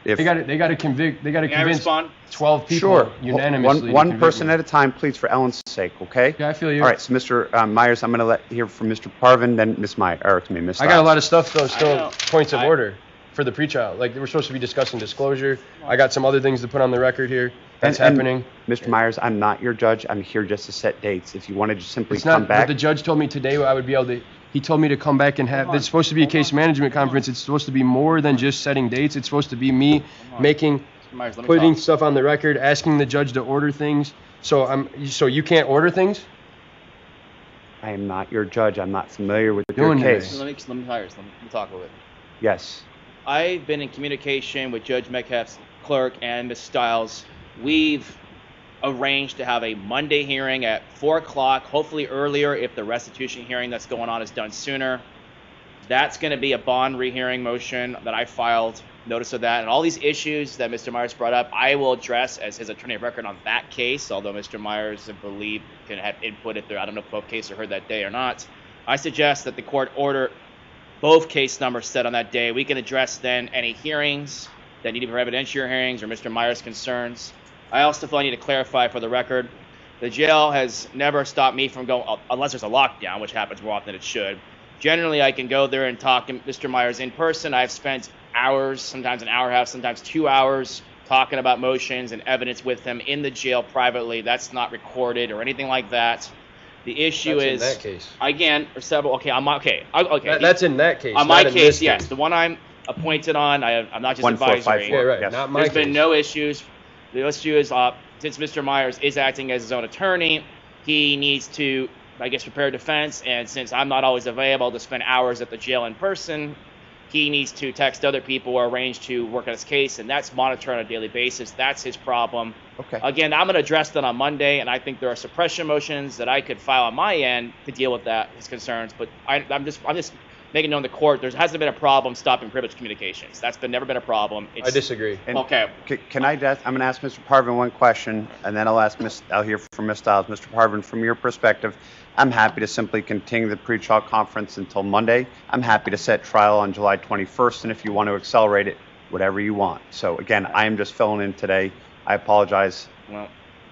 If they got to convince 12 people unanimously. One person at a time, please, for Ellen's sake, okay? Yeah, I feel you. All right, so Mr. Myers, I'm going to hear from Mr. Parvin, then Ms. Myers, Ms. I got a lot of stuff, though, still points of order for the pretrial. Like, we're supposed to be discussing disclosure. I got some other things to put on the record here. That's happening. Mr. Myers, I'm not your judge. I'm here just to set dates. If you want to just simply come back. But the judge told me today I would be able to. He told me to come back and have. It's supposed to be a case management conference. It's supposed to be more than just setting dates. It's supposed to be me putting stuff on the record, asking the judge to order things. So you can't order things. I am not your judge. I'm not familiar with your case. Let me talk a little bit. Yes. I've been in communication with Judge Metcalf's clerk and Ms. Stiles. We've arranged to have a Monday hearing at 4 o'clock, hopefully earlier if the restitution hearing that's going on is done sooner. That's going to be a bond rehearing motion that I filed notice of that. And all these issues that Mr. Myers brought up, I will address as his attorney of record on that case, although Mr. Myers, I believe, can have input if there. I don't know if both cases are heard that day or not. I suggest that the court order both case numbers set on that day. We can address then any hearings that need to be for evidentiary hearings or Mr. Myers' concerns. I also feel I need to clarify for the record, the jail has never stopped me from going, unless there's a lockdown, which happens more often than it should. Generally, I can go there and talk to Mr. Myers in person. I've spent hours, sometimes an hour and a half, sometimes 2 hours, talking about motions and evidence with him in the jail privately. That's not recorded or anything like that. The issue is, in that case. Again, or several, okay. That's in that case. On my case, yes. The one I'm appointed on, I'm not just advisory. Yeah, right. Yes. Not my There's case. been no issues. The issue is, since Mr. Myers is acting as his own attorney, he needs to, I guess, prepare defense. And since I'm not always available to spend hours at the jail in person, he needs to text other people or arrange to work on his case, and that's monitored on a daily basis. That's his problem. Okay. Again, I'm going to address that on Monday, and I think there are suppression motions that I could file on my end to deal with that, his concerns. But I'm just making known to the court there hasn't been a problem stopping privileged communications. That's never been a problem. I disagree. Okay. Can I'm going to ask Mr. Parvin one question, and then I'll hear from Ms. Stiles. Mr. Parvin, from your perspective, I'm happy to simply continue the pretrial conference until Monday. I'm happy to set trial on July 21st, and if you want to accelerate it, whatever you want. So again, I am just filling in today. I apologize. Well,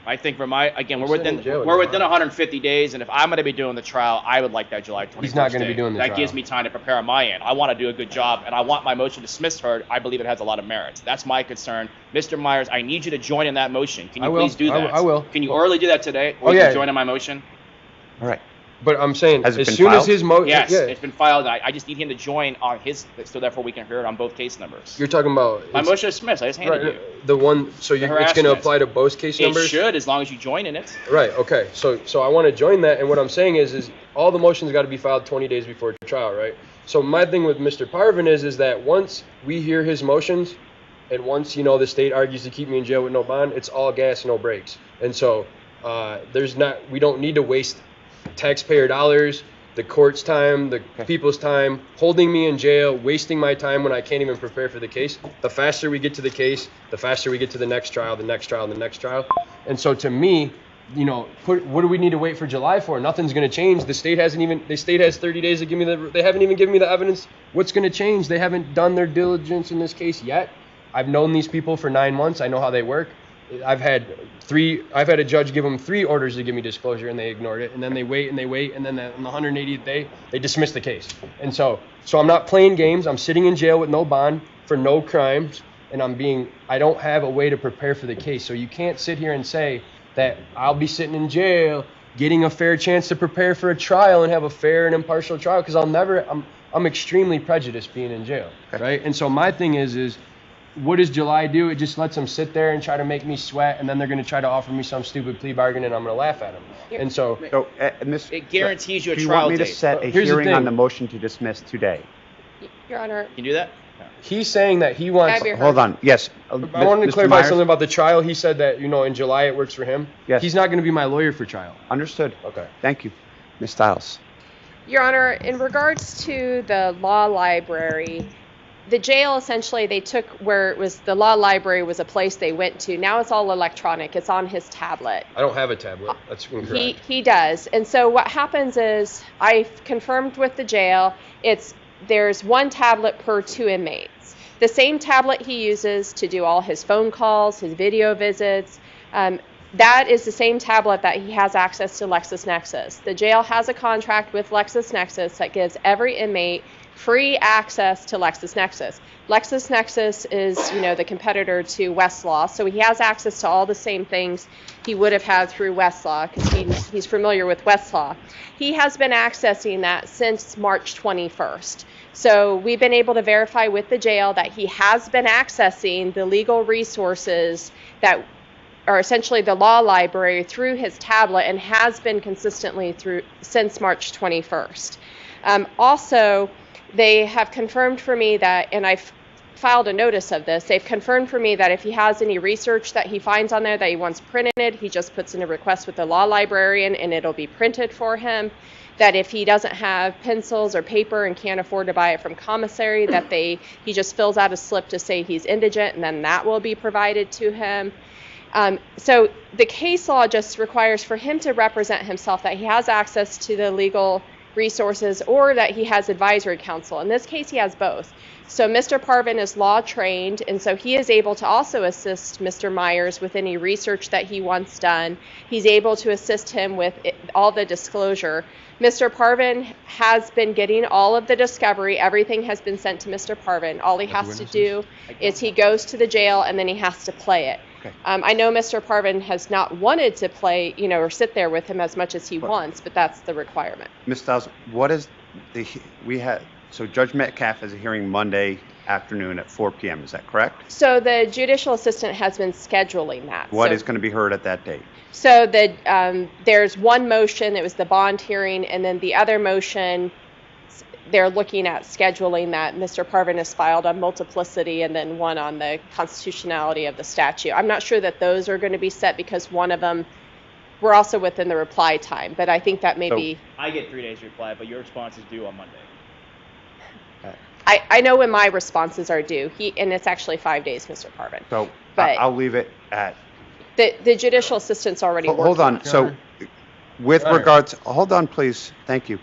I think we're within 150 days, and if I'm going to be doing the trial, I would like that July 21st. He's not going to be doing the trial. That gives me time to prepare on my end. I want to do a good job, and I want my motion dismissed heard. I believe it has a lot of merit. That's my concern. Mr. Myers, I need you to join in that motion. Can you please do that? I will. Can you orally do that today? Or you can join in my motion? All right. But I'm saying, Has it as been soon as filed? his motion, Yes, yeah, it's been filed. I just need him to join on his, so therefore we can hear it on both case numbers. you're talking about My it's- motion is dismissed. I just handed right, you. the one. So The it's going to harassment. apply to both case It numbers. should, as long as you join in it. Right. Okay. So I want to join that, and what I'm saying is all the motions got to be filed 20 days before trial, right? So my thing with Mr. Parvin is that once we hear his motions, and once the state argues to keep me in jail with no bond, it's all gas, no brakes. And so we don't need to waste taxpayer dollars, the court's time, the people's time, holding me in jail, wasting my time when I can't even prepare for the case. The faster we get to the case, the faster we get to the next trial, the next trial, the next trial. And so to me, what do we need to wait for July for? Nothing's going to change. The state has 30 days to give me they haven't even given me the evidence. What's going to change? They haven't done their diligence in this case yet. I've known these people for 9 months. I know how they work. I've had a judge give them 3 orders to give me disclosure, and they ignored it. And then they wait, and then on the 180th day, they dismiss the case. And so I'm not playing games. I'm sitting in jail with no bond for no crimes, and I don't have a way to prepare for the case. So you can't sit here and say that I'll be sitting in jail getting a fair chance to prepare for a trial and have a fair and impartial trial, because I'm extremely prejudiced being in jail, right? And so my thing is what does July do? It just lets them sit there and try to make me sweat, and then they're going to try to offer me some stupid plea bargain, and I'm going to laugh at them. And so it guarantees you a do you trial want me to date. set a Here's the hearing thing. on the motion to dismiss today? Your Honor. Can you do that? He's saying that he wants. Hold on. Yes. I wanted to Mr. clarify Myers? something about the trial. He said that in July it works for him. Yes. He's not going to be my lawyer for trial. Understood. Okay. Thank you. Ms. Stiles. Your Honor, in regards to the law library, the jail essentially they took where it was the law library was a place they went to. Now it's all electronic. It's on his tablet. I don't have a tablet. That's incorrect. He does. And so what happens is I've confirmed with the jail. There's 1 tablet per 2 inmates. The same tablet he uses to do all his phone calls, his video visits. That is the same tablet that he has access to LexisNexis. The jail has a contract with LexisNexis that gives every inmate free access to LexisNexis. LexisNexis is, the competitor to Westlaw, so he has access to all the same things he would have had through Westlaw because he's familiar with Westlaw. He has been accessing that since March 21st. So we've been able to verify with the jail that he has been accessing the legal resources that are essentially the law library through his tablet and has been consistently since March 21st. Also, they have confirmed for me that, and I've filed a notice of this, they've confirmed for me that if he has any research that he finds on there that he wants printed, he just puts in a request with the law librarian and it'll be printed for him. That if he doesn't have pencils or paper and can't afford to buy it from commissary, that he just fills out a slip to say he's indigent, and then that will be provided to him. So the case law just requires for him to represent himself that he has access to the legal resources or that he has advisory counsel. In this case, he has both. So Mr. Parvin is law trained, and so he is able to also assist Mr. Myers with any research that he wants done. He's able to assist him with all the disclosure. Mr. Parvin has been getting all of the discovery. Everything has been sent to Mr. Parvin. All he has to do is he goes to the jail and then he has to play it. Okay. I know Mr. Parvin has not wanted to play, or sit there with him as much as he wants, but that's the requirement. Ms. Stiles, what is so Judge Metcalf has a hearing Monday afternoon at 4 p.m. Is that correct? So the judicial assistant has been scheduling that. What is going to be heard at that date? So there's one motion, it was the bond hearing, and then the other motion, they're looking at scheduling that Mr. Parvin has filed on multiplicity and then one on the constitutionality of the statute. I'm not sure that those are going to be set because one of them, we're also within the reply time, but I think that maybe... I get 3 days reply, but your response is due on Monday. I know when my responses are due, and it's actually 5 days, Mr. Parvin. So But- I'll leave it at... The judicial assistant's already working Hold on. it. So with regards... Hold on, please. Thank you.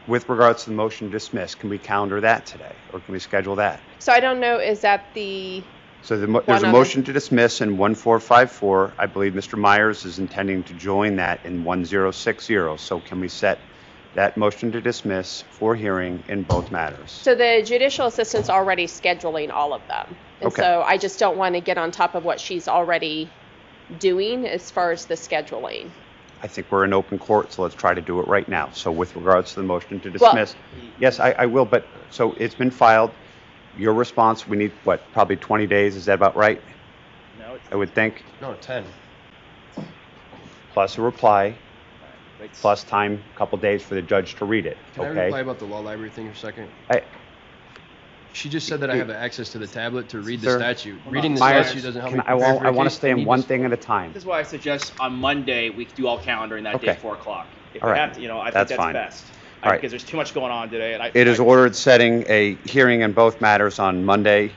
With regards to the motion to dismiss, can we calendar that today, or can we schedule that? So I don't know, is that the... So there's a motion to dismiss in 1454. I believe Mr. Myers is intending to join that in 1060. So can we set that motion to dismiss for hearing in both matters? So the judicial assistant's already scheduling all of them. And Okay. so I just don't want to get on top of what she's already doing as far as the scheduling. I think we're in open court, so let's try to do it right now. So with regards to the motion to dismiss, yes, I will, but, so it's been filed. Your response, we need, what, probably 20 days, is that about right? No, I would think, No, 10. plus a reply, Wait. plus time, a couple days for the judge to read it, Can I okay? reply about the law library thing for a second? I- She just said that I have access to the tablet to read the Sir, statute. Reading the Myers, statute doesn't help can me I prepare for a want to case. stay in need one this- thing at a time. This is why I suggest on Monday we do all calendaring that day Okay. at 4 o'clock. If All we right. have to, I think That's that's fine. best. All right. Because there's too much going on today. And It is ordered setting a hearing in both matters on Monday.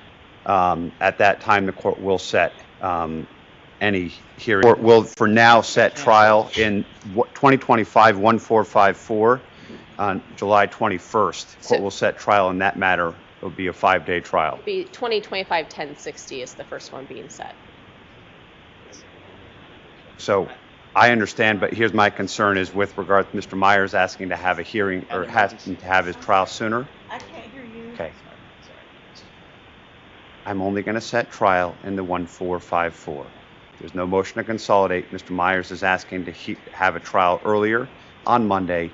At that time, the court will set any hearing. Court will, for now, set trial in 2025-1454 on July 21st. Court will set trial in that matter. It will be a 5-day trial. Be 2025-1060 is the first one being set. So I understand, but here's my concern is with regard to Mr. Myers asking to have a hearing or asking to have his trial sooner. I can't hear you. Okay. I'm only going to set trial in the 1454. There's no motion to consolidate. Mr. Myers is asking to have a trial earlier on Monday.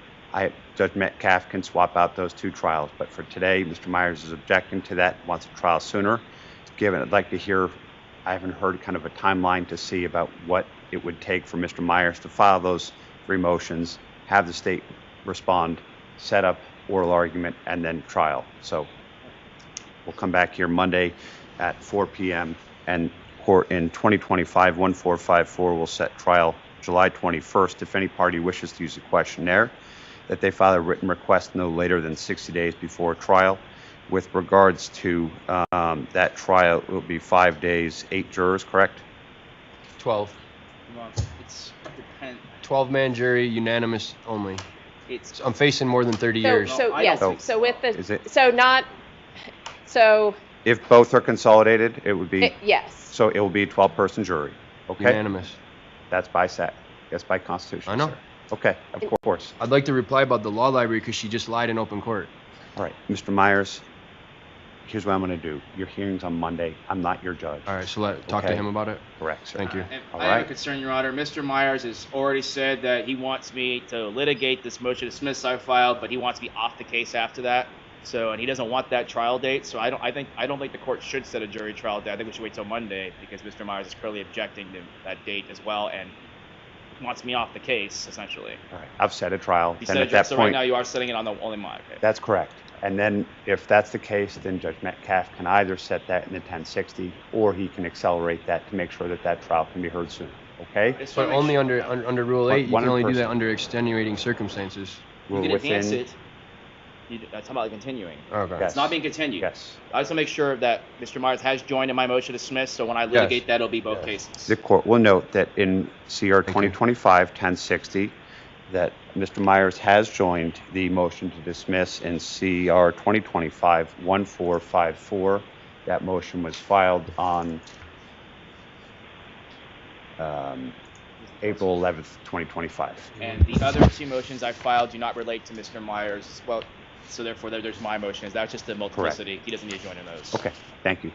Judge Metcalf can swap out those two trials, but for today, Mr. Myers is objecting to that, wants a trial sooner. Given, I'd like to hear, I haven't heard kind of a timeline to see about what it would take for Mr. Myers to file those 3 motions, have the state respond, set up oral argument, and then trial. So we'll come back here Monday at 4 p.m. and court in 2025-1454 will set trial July 21st. If any party wishes to use a questionnaire, that they file a written request no later than 60 days before trial. With regards to that trial, it will be 5 days, 8 jurors, correct? 12. Well, it's depend. 12-man jury, unanimous only. It's I'm facing more than 30 years. So yes, don't- so with the, Is it- so not, so, If both are consolidated, it would be, yes. so it will be a 12-person jury, okay? Unanimous. That's by set, yes, by constitution. I know. sir. Okay, of course. I'd like to reply about the law library because she just lied in open court. All right, Mr. Myers, here's what I'm going to do. Your hearing's on Monday. I'm not your judge. All right, so talk to Okay. him about it. Correct, sir. Thank you. And All I have a right. concern, Your Honor. Mr. Myers has already said that he wants me to litigate this motion to dismiss I filed, but he wants me off the case after that. So, and he doesn't want that trial date. So I don't think the court should set a jury trial date. I think we should wait till Monday because Mr. Myers is currently objecting to that date as well and wants me off the case essentially. All right, I've set a trial. He Then said at that so right point, now you are setting it on the only mine. Okay. that's correct. And then if that's the case, then Judge Metcalf can either set that in the 1060 or he can accelerate that to make sure that that trial can be heard sooner. Okay? But only under Rule 8, you One can only do person. that under extenuating circumstances. You We're can enhance within- it. That's about continuing. Okay. Yes. It's not being continued. Yes. I just want to make sure that Mr. Myers has joined in my motion to dismiss, so when I litigate that, it'll be both cases. The court will note that in CR 2025-1060, that Mr. Myers has joined the motion to dismiss in CR 2025-1454. That motion was filed on April 11th, 2025. And the other 2 motions I filed do not relate to Mr. Myers. Well, so therefore there's my motions. That's just the multiplicity. He doesn't need to join in those. Okay, thank you.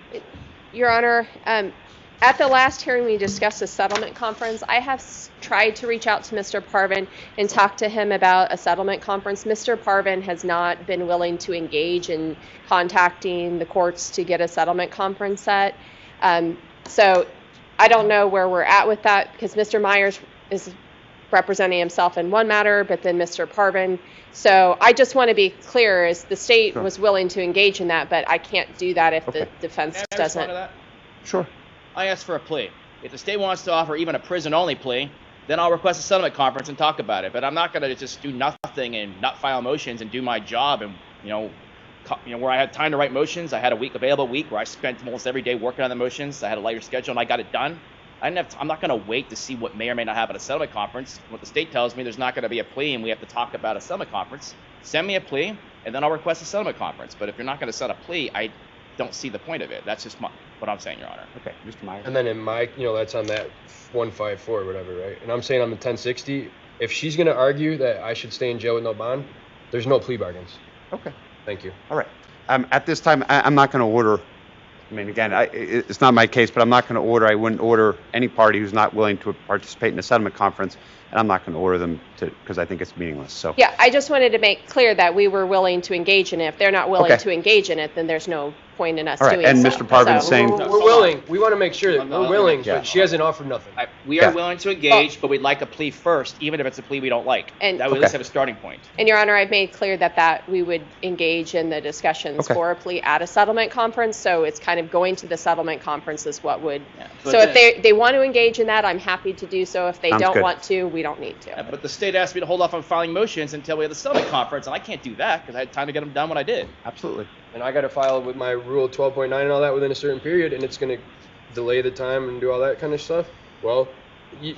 Your Honor, at the last hearing, we discussed a settlement conference. I have tried to reach out to Mr. Parvin and talk to him about a settlement conference. Mr. Parvin has not been willing to engage in contacting the courts to get a settlement conference set. So I don't know where we're at with that because Mr. Myers is representing himself in one matter, but then Mr. Parvin. So I just want to be clear, is the state was willing to engage in that, but I can't do that if the defense Can I doesn't. respond to that? Sure. I asked for a plea. If the state wants to offer even a prison-only plea, then I'll request a settlement conference and talk about it. But I'm not going to just do nothing and not file motions and do my job and, where I had time to write motions. I had a available week where I spent almost every day working on the motions. I had a lighter schedule and I got it done. I'm not going to wait to see what may or may not happen at a settlement conference. What the state tells me, there's not going to be a plea and we have to talk about a settlement conference. Send me a plea and then I'll request a settlement conference. But if you're not going to set a plea, I don't see the point of it. That's just what I'm saying, Your Honor. Okay, Mr. Myers. And then in my, that's on that 154 or whatever, right? And I'm saying on the 1060, if she's going to argue that I should stay in jail with no bond, there's no plea bargains. Okay. Thank you. All right. At this time, I'm not going to order, I mean, again, it's not my case, but I'm not going to order, I wouldn't order any party who's not willing to participate in a settlement conference and I'm not going to order them to because I think it's meaningless. So Yeah, I just wanted to make clear that we were willing to engage in it. If they're not willing Okay. to engage in it, then there's no point in us All right, doing and so. Mr. Parvin's So- saying- We're willing. We want to make sure that No, we're willing, yeah. but she hasn't offered nothing. We are Yeah. willing to engage, but we'd like a plea first, even if it's a plea we don't like. And- That way we at least have a starting point. And Your Honor, I've made clear that we would engage in the discussions Okay. for a plea at a settlement conference, so it's kind of going to the settlement conference is what would, but so if then- they want to engage in that, I'm happy to do so. If they Sounds don't good. want to, we don't need to. But the state asked me to hold off on filing motions until we had the settlement conference, and I can't do that because I had time to get them done when I did. Absolutely. And I got to file with my Rule 12.9 and all that within a certain period, and it's going to delay the time and do all that kind of stuff. Well,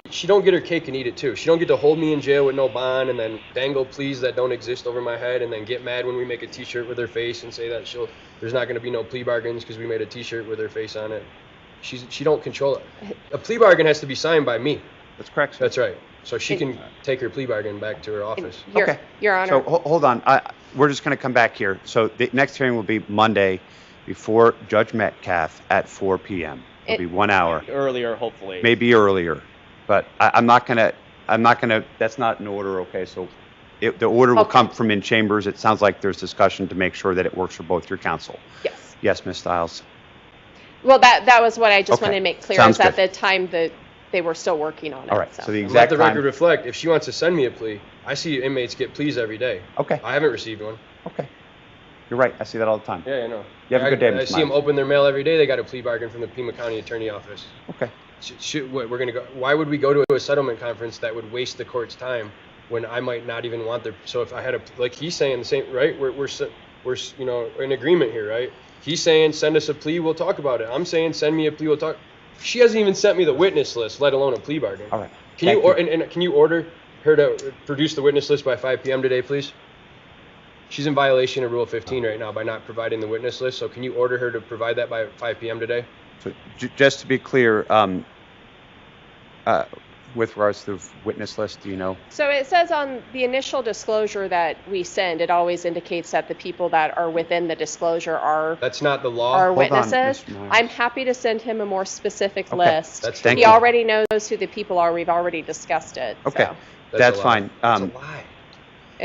she don't get her cake and eat it too. She don't get to hold me in jail with no bond and then dangle pleas that don't exist over my head and then get mad when we make a T-shirt with her face and say that there's not going to be no plea bargains because we made a T-shirt with her face on it. She don't control it. A plea bargain has to be signed by me. That's correct. That's right. So she can take her plea bargain back to her office. Okay. Your Honor. So hold on. We're just going to come back here. So the next hearing will be Monday before Judge Metcalf at 4 p.m. It'll be 1 hour. Earlier, hopefully. Maybe earlier, but I'm not gonna. That's not an order, okay? So the order will come from in chambers. It sounds like there's discussion to make sure that it works for both your counsel. Yes. Yes, Ms. Stiles. Well, that was what I just Okay. wanted to make clear Sounds is at good. the time that they were still working on it. All right. So the And exact let the time. record reflect, if she wants to send me a plea, I see inmates get pleas every day. Okay. I haven't received one. Okay. You're right. I see that all the time. Yeah, I know. You have a good day, I Mr. see them Myers. open their mail every day. They got a plea bargain from the Pima County Attorney Office. Okay. We're gonna go. Why would we go to a settlement conference that would waste the court's time when I might not even want their? So if I had like he's saying the same, right? We're in agreement here, right? He's saying send us a plea, we'll talk about it. I'm saying send me a plea, we'll talk. She hasn't even sent me the witness list, let alone a plea bargain. All right. Can you and can you order her to produce the witness list by 5 p.m. today, please? She's in violation of Rule 15 right now by not providing the witness list. So can you order her to provide that by 5 p.m. today? So just to be clear, with regards to the witness list, do you know? So it says on the initial disclosure that we send, it always indicates that the people that are within the disclosure are That's not the law. are Hold on, witnesses. Mr. Myers. I'm happy to send him a more specific Okay. list. Thank He you. already knows who the people are. We've already discussed it. Okay. So That's fine.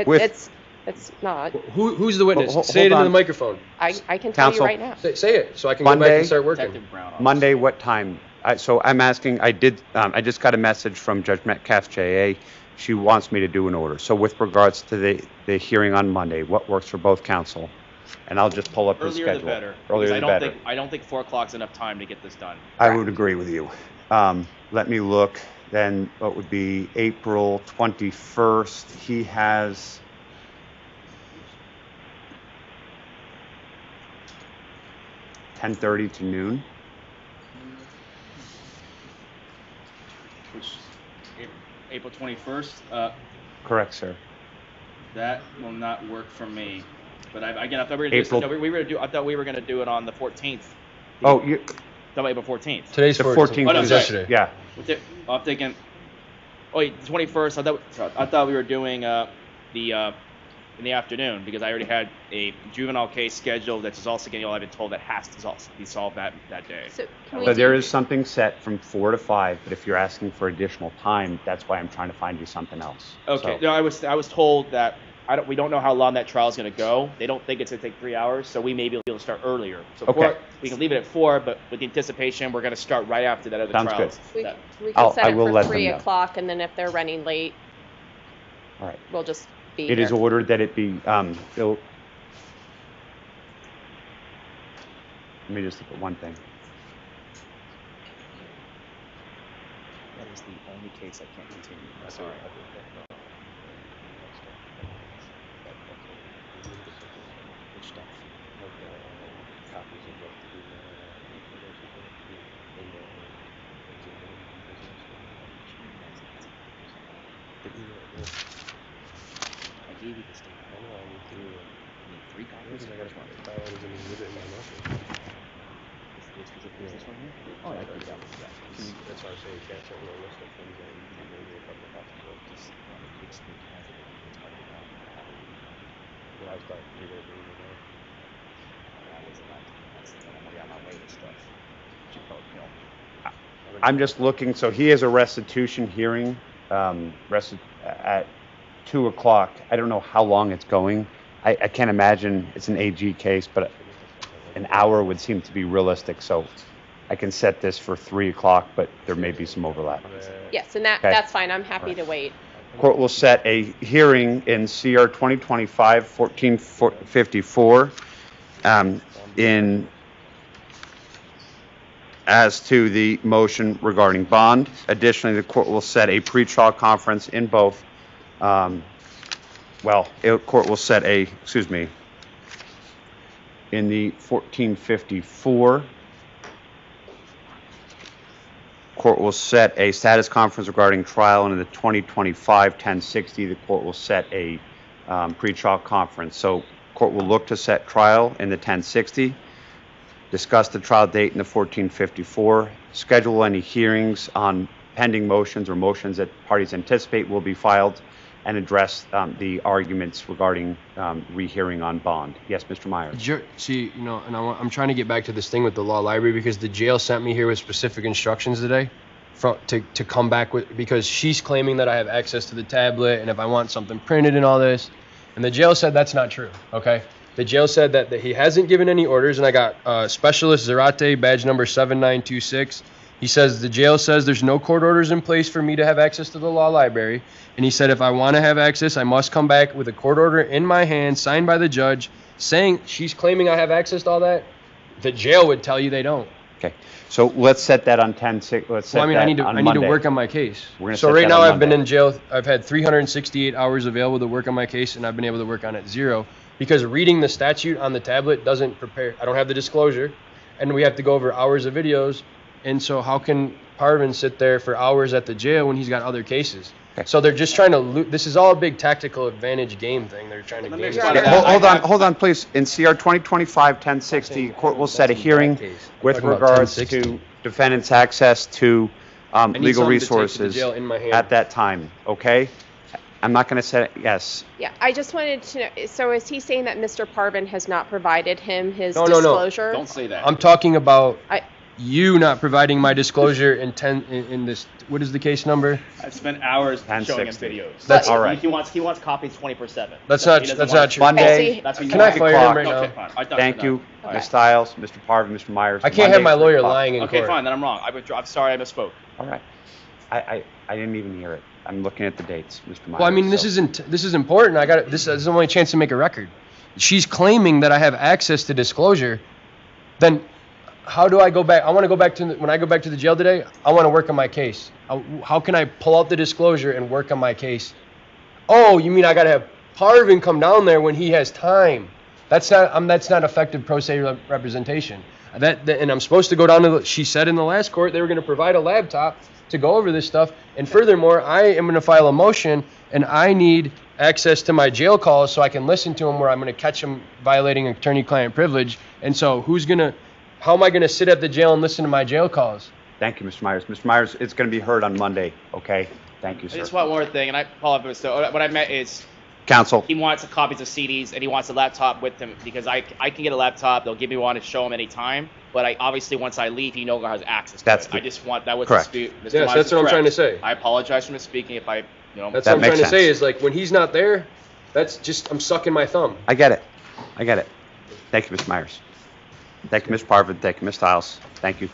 With- it's not. Who's the witness? Hold Say it into on. the microphone. I can tell Counsel. you right now. Say it so I can go back Monday. and start working. Monday, what time? So I'm asking. I just got a message from Judge Metcalf's JA. She wants me to do an order. So with regards to the hearing on Monday, what works for both counsel? And I'll just pull up his Earlier schedule. the better. Earlier because the better. I don't think 4 o'clock's enough time to get this done. I would agree with you. Let me look. Then what would be April 21st? He has. (10:30 to noon). Which April 21st. Correct, sir. That will not work for me. But I thought we were April- I thought we were gonna do it on the 14th. Oh, you. Thought April 14th. Today's The 14th. 14th Oh, no, was sorry. yesterday. Yeah. I'm thinking. Oh, wait, the 21st. I thought we were doing in the afternoon because I already had a juvenile case scheduled that's also getting. I've been told that has to be solved that day. So But there is something set from 4 to 5. But if you're asking for additional time, that's why I'm trying to find you something else. Okay. So- No, I was told that we don't know how long that trial is going to go. They don't think it's going to take 3 hours, so we may be able to start earlier. So Okay. we can leave it at 4, but with the anticipation, we're going to start right after that other Sounds trial. good. We can set I it will for let them 3 know. o'clock, and then if they're running late, All right. we'll just be It here. is ordered that it be, let me just look at one thing. That is the only case I can't continue. I'm sorry. Which stuff? Copies of what I gave you the statement. I know I need 3 copies. I got one. Is this one here? Oh, yeah, I think that was, yeah. That's why I say you can't send me a list of things that you can maybe a couple of copies of. Just exclude half of it. It's hard to know. But I thought you were doing it now. That was about I'm already on my way to stuff. I'm just looking, so he has a restitution hearing rest at 2 o'clock. I don't know how long it's going. I can't imagine it's an AG case, but an hour would seem to be realistic. So I can set this for 3 o'clock, but there may be some overlap. Yes, and Okay. that's fine. I'm happy to wait. Court will set a hearing in CR 2025-1454 in as to the motion regarding bond. Additionally, the court will set a pretrial conference in both. Court will set a, in the 1454. Court will set a status conference regarding trial, and in the 2025-1060, the court will set a pretrial conference. So court will look to set trial in the 1060, discuss the trial date in the 1454, schedule any hearings on pending motions or motions that parties anticipate will be filed, and address the arguments regarding rehearing on bond. Yes, Mr. Myers. See, and I'm trying to get back to this thing with the law library, because the jail sent me here with specific instructions today to come back with, because she's claiming that I have access to the tablet and if I want something printed and all this. And the jail said that's not true, okay? The jail said that he hasn't given any orders, and I got Specialist Zarate, badge number 7926. He says the jail says there's no court orders in place for me to have access to the law library. And he said if I want to have access, I must come back with a court order in my hand, signed by the judge, saying she's claiming I have access to all that. The jail would tell you they don't. Okay, so let's set that on 10-6. Let's set that on I need to work on my case. So right now I've been in jail. I've had 368 hours available to work on my case, and I've been able to work on it 0, because reading the statute on the tablet doesn't prepare. I don't have the disclosure, and we have to go over hours of videos. And so how can Parvin sit there for hours at the jail when he's got other cases? Okay. So they're just trying to this is all a big tactical advantage game thing. They're trying to game. Hold on, please. In CR 2025-1060, court will set a hearing with regards to defendant's access to legal resources at that time. Okay? I'm not going to set it. Yes. Yeah, I just wanted to know, so is he saying that Mr. Parvin has not provided him his No. disclosure? Don't say that. I'm talking about you not providing my disclosure in this. What is the case number? I've spent hours showing him videos. That's all right. He wants copies 24/7. That's not true. Monday. Can I fire him right now? Thank you, Ms. Stiles, Mr. Parvin, Mr. Myers. I can't have my lawyer lying in court. Okay, fine. Then I'm wrong. I'm sorry. I misspoke. All right. I didn't even hear it. I'm looking at the dates, Mr. Myers. Well, I mean, this is important. I got this is the only chance to make a record. She's claiming that I have access to disclosure. Then how do I go back? I want to go back to when I go back to the jail today. I want to work on my case. How can I pull out the disclosure and work on my case? Oh, you mean I got to have Parvin come down there when he has time? That's not effective pro se representation. And I'm supposed to go down to. She said in the last court they were going to provide a laptop to go over this stuff. And furthermore, I am going to file a motion, and I need access to my jail calls so I can listen to him, where I'm going to catch him violating attorney-client privilege. And so how am I going to sit at the jail and listen to my jail calls? Thank you, Mr. Myers. Mr. Myers, it's going to be heard on Monday, okay? Thank you, sir. I just want one more thing, and I apologize. So what I meant is, counsel, he wants copies of CDs, and he wants a laptop with him, because I can get a laptop. They'll give me one to show him anytime. But obviously, once I leave, he no longer has access to it. I just want that was correct. Dispute. Mr. Yes, that's what I'm trying to say. I apologize for misspeaking if I, That's what I'm trying to say is, like, when he's not there, that's just, I'm sucking my thumb. I get it. Thank you, Mr. Myers. Thank you, Ms. Parvin. Thank you, Ms. Stiles. Thank you.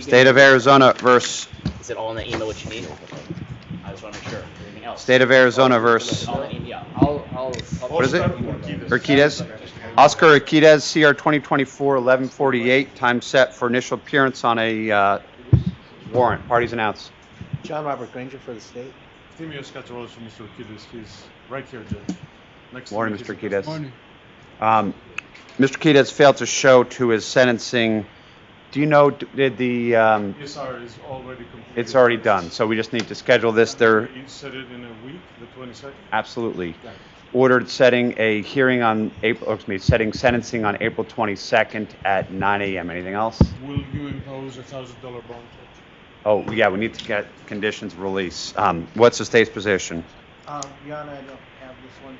State of Arizona versus. Is it all in the email what you need? I just want to make sure. Anything else? State of Arizona versus. What is it? Urquidez. Oscar Urquidez, CR 2024-1148. Time set for initial appearance on a warrant. Parties announced. John Robert Granger for the state. Timio Scatteros for Mr. Urquidez. He's right here, Judge. Next Morning, Mr. Urquidez. Morning. Mr. Urquidez failed to show to his sentencing. Do you know, did the... PSR is already completed. It's already done, so we just need to schedule this. You set it in a week, the 22nd? Absolutely. Ordered setting a hearing on setting sentencing on April 22nd at 9 a.m. Anything else? Will you impose a $1,000 bond, Judge? Oh, yeah, we need to get conditions of release. What's the state's position? Your Honor, I don't have this one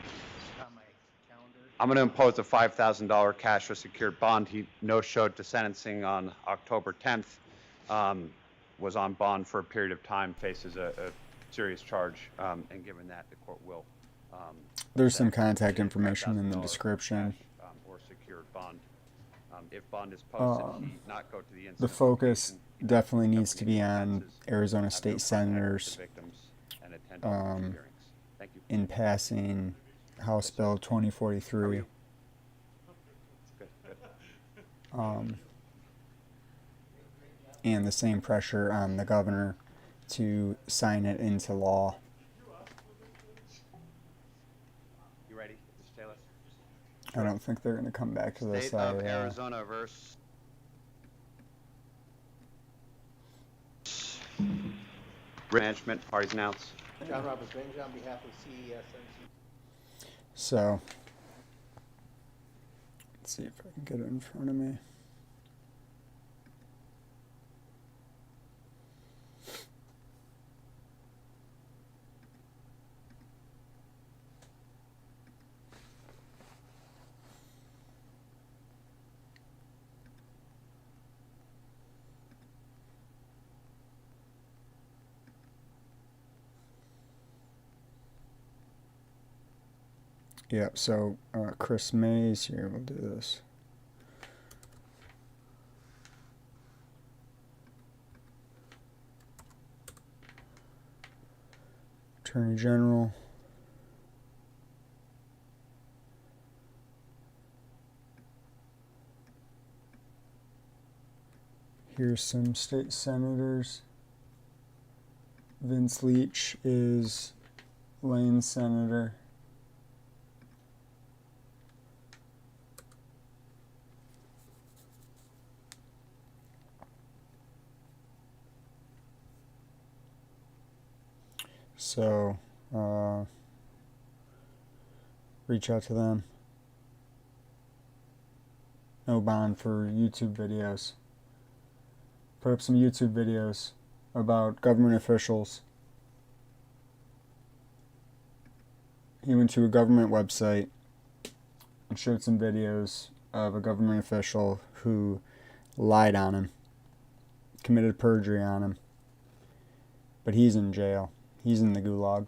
on my calendar. I'm going to impose a $5,000 cash or secured bond. He no-showed to sentencing on October 10th. was on bond for a period of time faces a serious charge, and given that, the court will. There's some contact information in the description. Or secured bond. If bond is posted, he not go to the incident. The focus location, definitely needs to be on Arizona State Senators in passing House Bill 2043. And the same pressure on the governor to sign it into law. You ready, Mr. Taylor? I don't think they're going to come back to this. State of Arizona versus management, parties announced. John Roberts Ranger on behalf of CES. So, let's see if I can get it in front of me. Yep, so Chris Mays here, we'll do this. Attorney General. Here's some state senators. Vince Leach is Lane's senator. So, reach out to them. No bond for YouTube videos. Put up some YouTube videos about government officials. He went to a government website and showed some videos of a government official who lied on him, committed perjury on him. But he's in jail. He's in the gulag.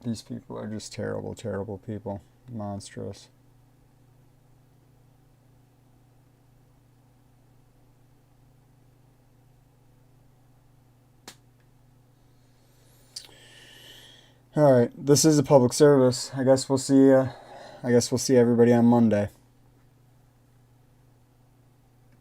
These people are just terrible, terrible people. Monstrous. All right, this is a public service. I guess we'll see everybody on Monday.